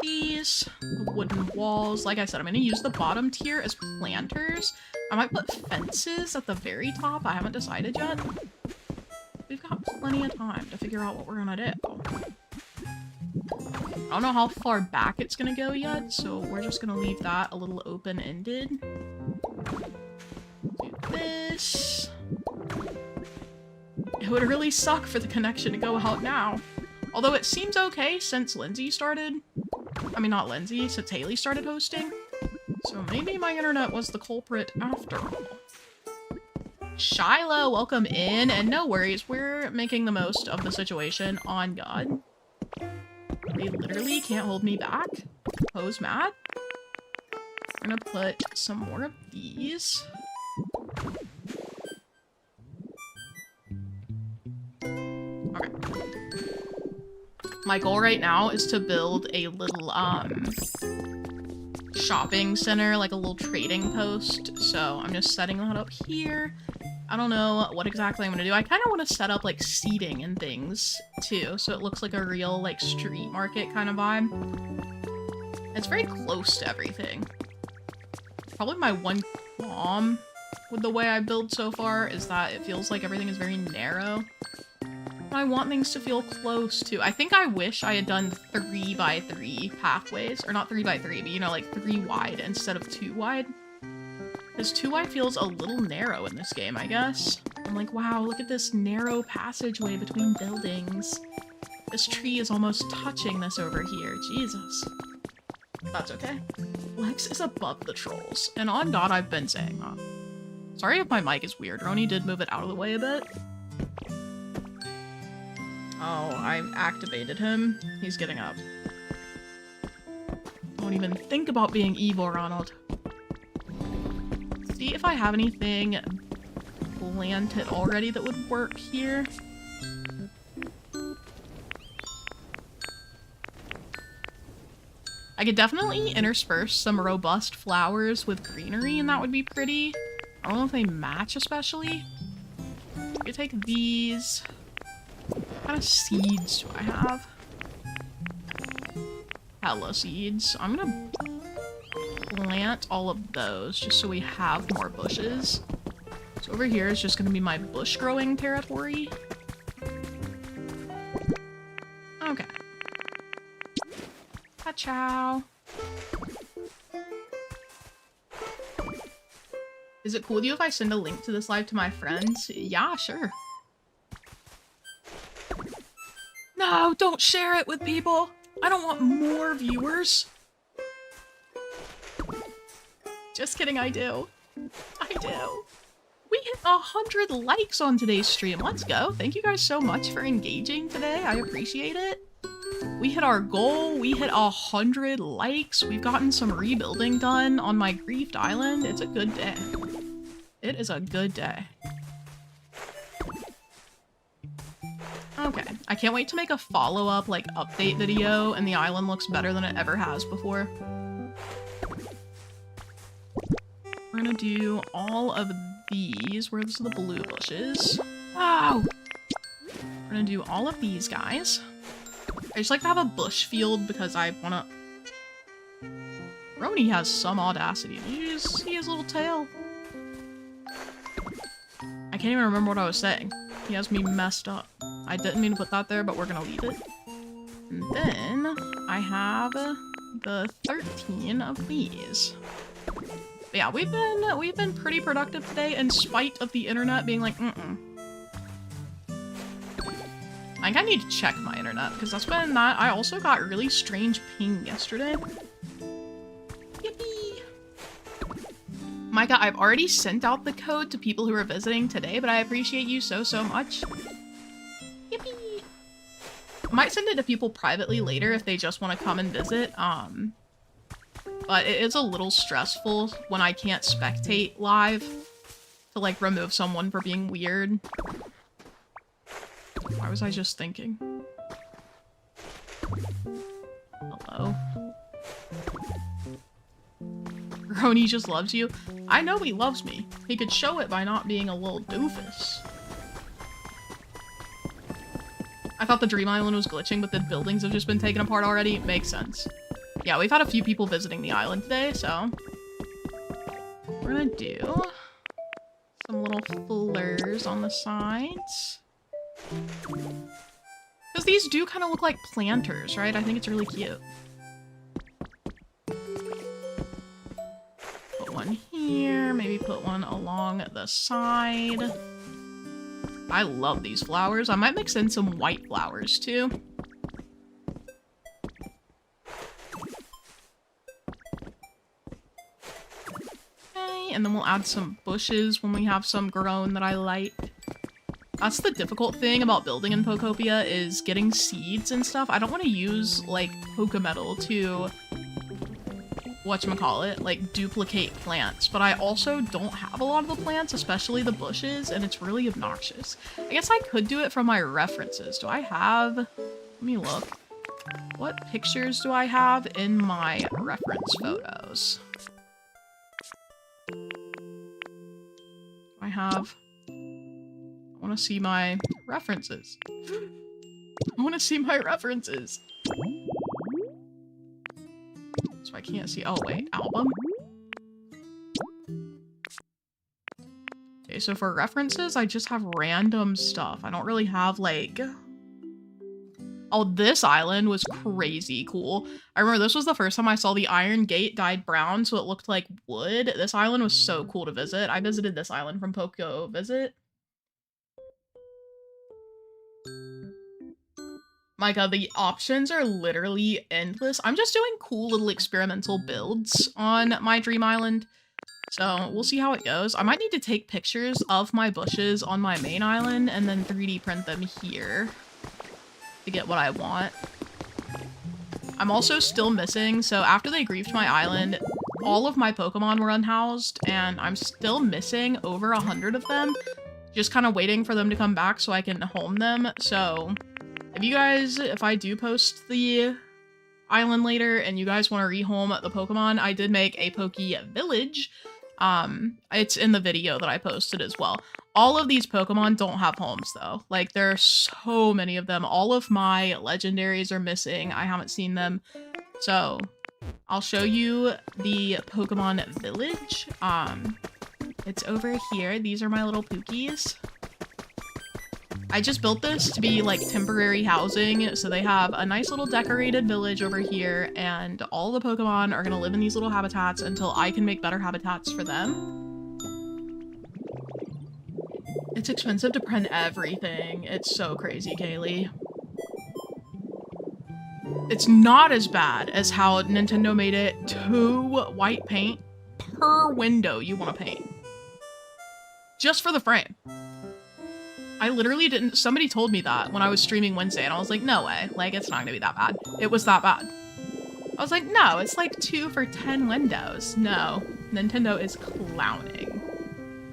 these wooden walls. Like I said, I'm going to use the bottom tier as planters. I might put fences at the very top. I haven't decided yet. We've got plenty of time to figure out what we're gonna do. I don't know how far back it's gonna go yet, so we're just gonna leave that a little open-ended. Do this. It would really suck for the connection to go out now. Although it seems okay since Lindsay started. I mean, not Lindsay, since Haley started hosting. So maybe my internet was the culprit after all. Shiloh, welcome in, and no worries, we're making the most of the situation, on God. They literally can't hold me back. Pose mad. I'm gonna put some more of these. Okay. My goal right now is to build a little, shopping center, like a little trading post. So I'm just setting that up here. I don't know what exactly I'm gonna do. I kind of want to set up like seating and things too, so it looks like a real like street market kind of vibe. It's very close to everything. Probably my one qualm with the way I build so far is that it feels like everything is very narrow. I want things to feel close to. I think I wish I had done 3x3 pathways, or not 3x3, but you know, like 3 wide instead of 2 wide. Because 2 wide feels a little narrow in this game, I guess. I'm like, wow, look at this narrow passageway between buildings. This tree is almost touching this over here. Jesus. That's okay. Lex is above the trolls. And on God, I've been saying that. Sorry if my mic is weird. Roni did move it out of the way a bit. Oh, I activated him. He's getting up. Don't even think about being evil, Ronald. See if I have anything planted already that would work here. I could definitely intersperse some robust flowers with greenery, and that would be pretty. I don't know if they match especially. I could take these. What kind of seeds do I have? Hella seeds. I'm gonna plant all of those just so we have more bushes. So over here is just gonna be my bush growing territory. Okay. Ciao. Is it cool with you if I send a link to this live to my friends? Yeah, sure. No, don't share it with people. I don't want more viewers. Just kidding, I do. I do. We hit 100 likes on today's stream. Let's go. Thank you guys so much for engaging today. I appreciate it. We hit our goal. We hit 100 likes. We've gotten some rebuilding done on my griefed island. It's a good day. It is a good day. Okay. I can't wait to make a follow-up, like, update video, and the island looks better than it ever has before. We're gonna do all of these. Where's the blue bushes? Wow! We're gonna do all of these guys. I just like to have a bush field because I wanna... Roni has some audacity. Did you just see his little tail? I can't even remember what I was saying. He has me messed up. I didn't mean to put that there, but we're gonna leave it. And then I have the 13 of these. But yeah, we've been pretty productive today in spite of the internet being like, I think I need to check my internet, because that's been that. I also got a really strange ping yesterday. Yippee! Micah, I've already sent out the code to people who are visiting today, but I appreciate you so much. Yippee! I might send it to people privately later if they just want to come and visit. But it is a little stressful when I can't spectate live to, like, remove someone for being weird. Why was I just thinking? Hello? Roni just loves you. I know he loves me. He could show it by not being a little doofus. I thought the Dream Island was glitching, but the buildings have just been taken apart already. Makes sense. Yeah, we've had a few people visiting the island today, so... We're gonna do some little fleurs on the sides. Because these do kind of look like planters, right? I think it's really cute. Put one here, maybe put one along the side. I love these flowers. I might mix in some white flowers too. Okay, and then we'll add some bushes when we have some grown that I like. That's the difficult thing about building in POKOPIA is getting seeds and stuff. I don't want to use, like, Pokemetal to, whatchamacallit, like, duplicate plants. But I also don't have a lot of the plants, especially the bushes, and it's really obnoxious. I guess I could do it from my references. Do I have... Let me look. What pictures do I have in my reference photos? I have... I want to see my references. I want to see my references. So I can't see. Oh, wait. Album? Okay, so for references, I just have random stuff. I don't really have, like... Oh, this island was crazy cool. I remember this was the first time I saw the Iron Gate dyed brown, so it looked like wood. This island was so cool to visit. I visited this island from Poco Visit. My god, the options are literally endless. I'm just doing cool little experimental builds on my dream island. So we'll see how it goes. I might need to take pictures of my bushes on my main island and then 3D print them here to get what I want. I'm also still missing, so after they griefed my island, all of my Pokemon were unhoused, and I'm still missing over 100 of them. Just kind of waiting for them to come back so I can home them. So if you guys, if I do post the island later and you guys want to rehome the Pokemon, I did make a Poke Village. It's in the video that I posted as well. All of these Pokemon don't have homes though. Like there are so many of them. All of my legendaries are missing. I haven't seen them. So I'll show you the Pokemon Village. It's over here. These are my little Pookies. I just built this to be like temporary housing, so they have a nice little decorated village over here, and all the Pokemon are gonna live in these little habitats until I can make better habitats for them. It's expensive to print everything. It's so crazy, Kaylee. It's not as bad as how Nintendo made it 2 white paint per window you want to paint. Just for the frame. I literally didn't- somebody told me that when I was streaming Wednesday, and I was like, no way, like, it's not gonna be that bad. It was that bad. I was like, no, it's like 2 for 10 windows. No, Nintendo is clowning.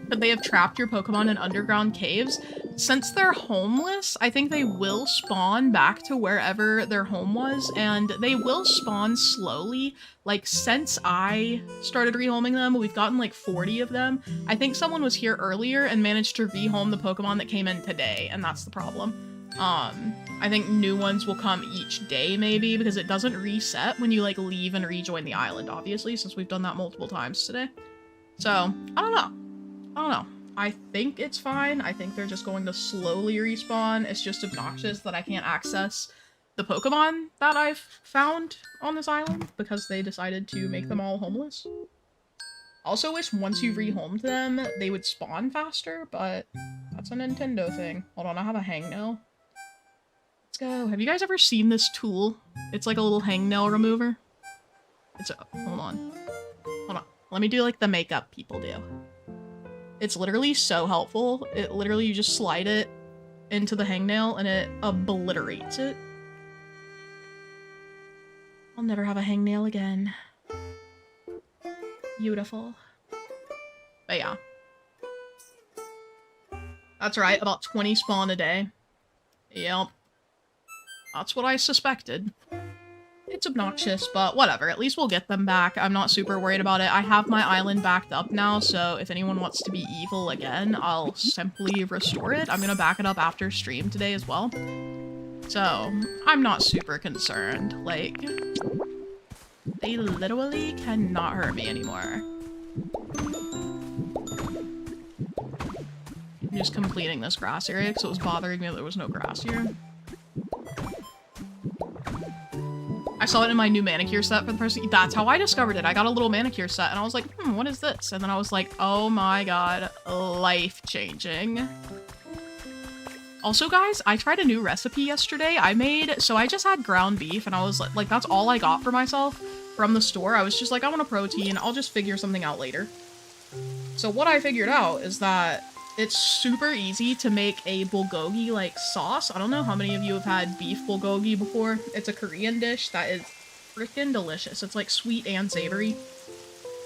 But they have trapped your Pokemon in underground caves. Since they're homeless, I think they will spawn back to wherever their home was, and they will spawn slowly. Like, since I started rehoming them, we've gotten like 40 of them. I think someone was here earlier and managed to rehome the Pokemon that came in today, and that's the problem. I think new ones will come each day, maybe, because it doesn't reset when you, like, leave and rejoin the island, obviously, since we've done that multiple times today. So, I don't know. I don't know. I think it's fine. I think they're just going to slowly respawn. It's just obnoxious that I can't access the Pokemon that I've found on this island because they decided to make them all homeless. Also wish once you rehomed them, they would spawn faster, but that's a Nintendo thing. Hold on, I have a hangnail. Let's go. Have you guys ever seen this tool? It's like a little hangnail remover. It's a- hold on. Hold on. Let me do like the makeup people do. It's literally so helpful. It literally, you just slide it into the hangnail and it obliterates it. I'll never have a hangnail again. Beautiful. But yeah. That's right, about 20 spawn a day. Yep. That's what I suspected. It's obnoxious, but whatever. At least we'll get them back. I'm not super worried about it. I have my island backed up now, so if anyone wants to be evil again, I'll simply restore it. I'm gonna back it up after stream today as well. So, I'm not super concerned. Like, they literally cannot hurt me anymore. just completing this grass area because it was bothering me that there was no grass here. I saw it in my new manicure set for the first. That's how I discovered it. I got a little manicure set and I was like, what is this? And then I was like, oh my god, life-changing. Also, guys, I tried a new recipe yesterday. So I just had ground beef and I was like, that's all I got for myself from the store. I was just like, I want a protein. I'll just figure something out later. So what I figured out is that it's super easy to make a bulgogi like sauce. I don't know how many of you have had beef bulgogi before. It's a Korean dish that is freaking delicious. It's like sweet and savory.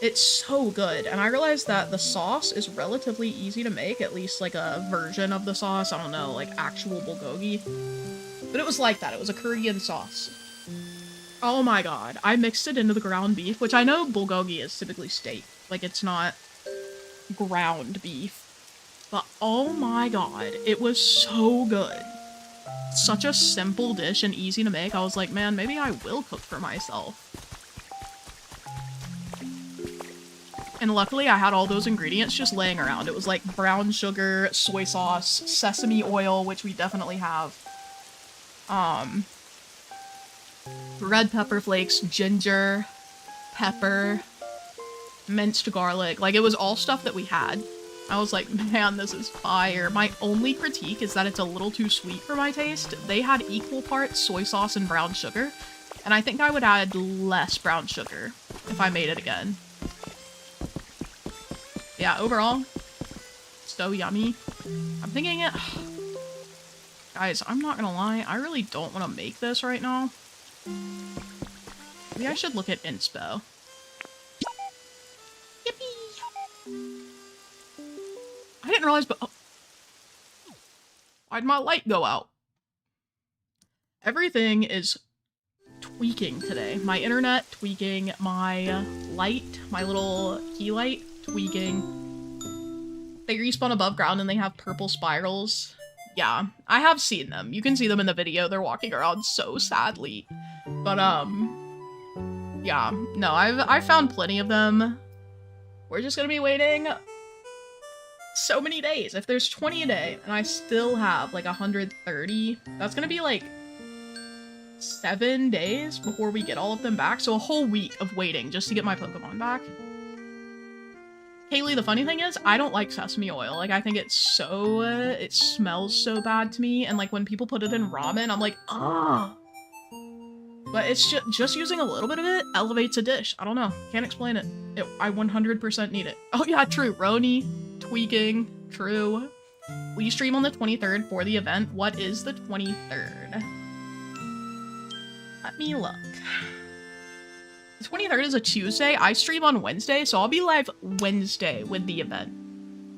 It's so good. And I realized that the sauce is relatively easy to make, at least like a version of the sauce. I don't know, like actual bulgogi. But it was like that. It was a Korean sauce. Oh my god. I mixed it into the ground beef, which I know bulgogi is typically steak. Like, it's not ground beef. But oh my god, it was so good. Such a simple dish and easy to make. I was like, man, maybe I will cook for myself. And luckily I had all those ingredients just laying around. It was like brown sugar, soy sauce, sesame oil, which we definitely have. Red pepper flakes, ginger, pepper, minced garlic. Like, it was all stuff that we had. I was like, man, this is fire. My only critique is that it's a little too sweet for my taste. They had equal parts soy sauce and brown sugar, and I think I would add less brown sugar if I made it again. Yeah, overall, so yummy. I'm thinking it... Guys, I'm not gonna lie, I really don't want to make this right now. Maybe I should look at inspo. I didn't realize, but... Oh. Why'd my light go out? Everything is tweaking today. My internet tweaking, my light, my little key light tweaking. They respawn above ground and they have purple spirals. Yeah, I have seen them. You can see them in the video. They're walking around so sadly. But, yeah. No, I've found plenty of them. We're just gonna be waiting so many days. If there's 20 a day and I still have like 130, that's gonna be like 7 days before we get all of them back. So a whole week of waiting just to get my Pokemon back. Kaylee, the funny thing is, I don't like sesame oil. Like, I think it's so, it smells so bad to me. And like when people put it in ramen, I'm like, ah. But it's just using a little bit of it elevates a dish. I don't know. Can't explain it. I 100% need it. Oh yeah, true. Roni, tweaking, true. Will you stream on the 23rd for the event? What is the 23rd? Let me look. The 23rd is a Tuesday. I stream on Wednesday, so I'll be live Wednesday with the event.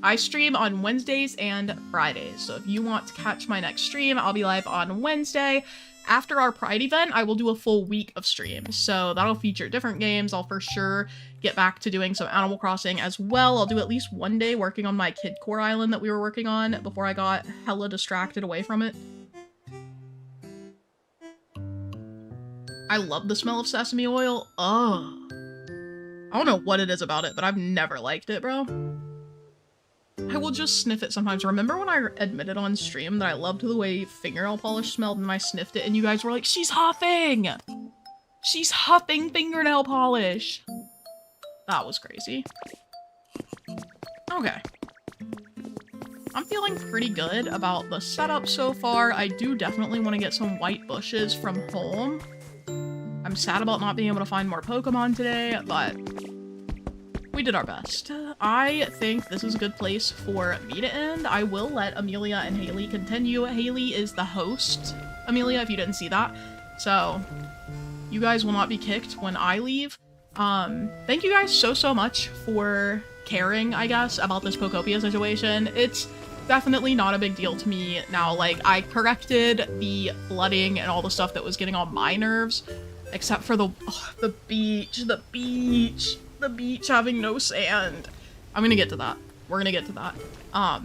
I stream on Wednesdays and Fridays, so if you want to catch my next stream, I'll be live on Wednesday. After our Pride event, I will do a full week of streams, so that'll feature different games. I'll for sure get back to doing some Animal Crossing as well. I'll do at least one day working on my Kid Core Island that we were working on before I got hella distracted away from it. I love the smell of sesame oil. Ugh. I don't know what it is about it, but I've never liked it, bro. I will just sniff it sometimes. Remember when I admitted on stream that I loved the way fingernail polish smelled and I sniffed it and you guys were like, she's huffing! She's huffing fingernail polish! That was crazy. Okay. I'm feeling pretty good about the setup so far. I do definitely want to get some white bushes from home. I'm sad about not being able to find more Pokemon today, but we did our best. I think this is a good place for me to end. I will let Amelia and Haley continue. Haley is the host, Amelia, if you didn't see that. So you guys will not be kicked when I leave. Thank you guys so much for caring, I guess, about this Pokopia situation. It's definitely not a big deal to me now. Like, I corrected the flooding and all the stuff that was getting on my nerves. Except for the beach having no sand. I'm gonna get to that. We're gonna get to that. But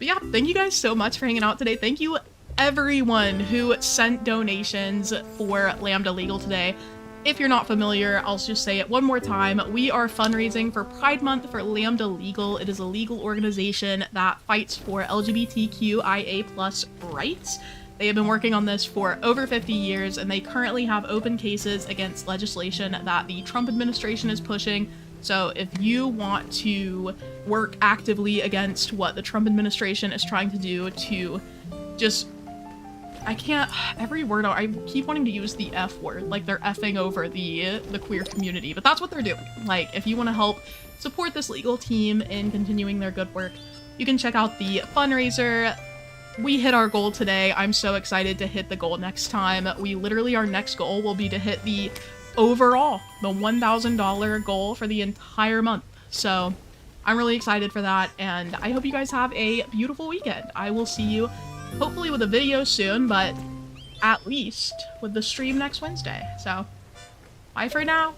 yeah, thank you guys so much for hanging out today. Thank you everyone who sent donations for Lambda Legal today. If you're not familiar, I'll just say it one more time. We are fundraising for Pride Month for Lambda Legal. It is a legal organization that fights for LGBTQIA+ rights. They have been working on this for over 50 years, and they currently have open cases against legislation that the Trump administration is pushing. So if you want to work actively against what the Trump administration is trying to do to just... I can't... Every word... I keep wanting to use the F word, like they're effing over the queer community, but that's what they're doing. Like, if you want to help support this legal team in continuing their good work, you can check out the fundraiser. We hit our goal today. I'm so excited to hit the goal next time. Our next goal will be to hit the overall, the $1,000 goal for the entire month. So I'm really excited for that, and I hope you guys have a beautiful weekend. I will see you hopefully with a video soon, but at least with the stream next Wednesday. So bye for now.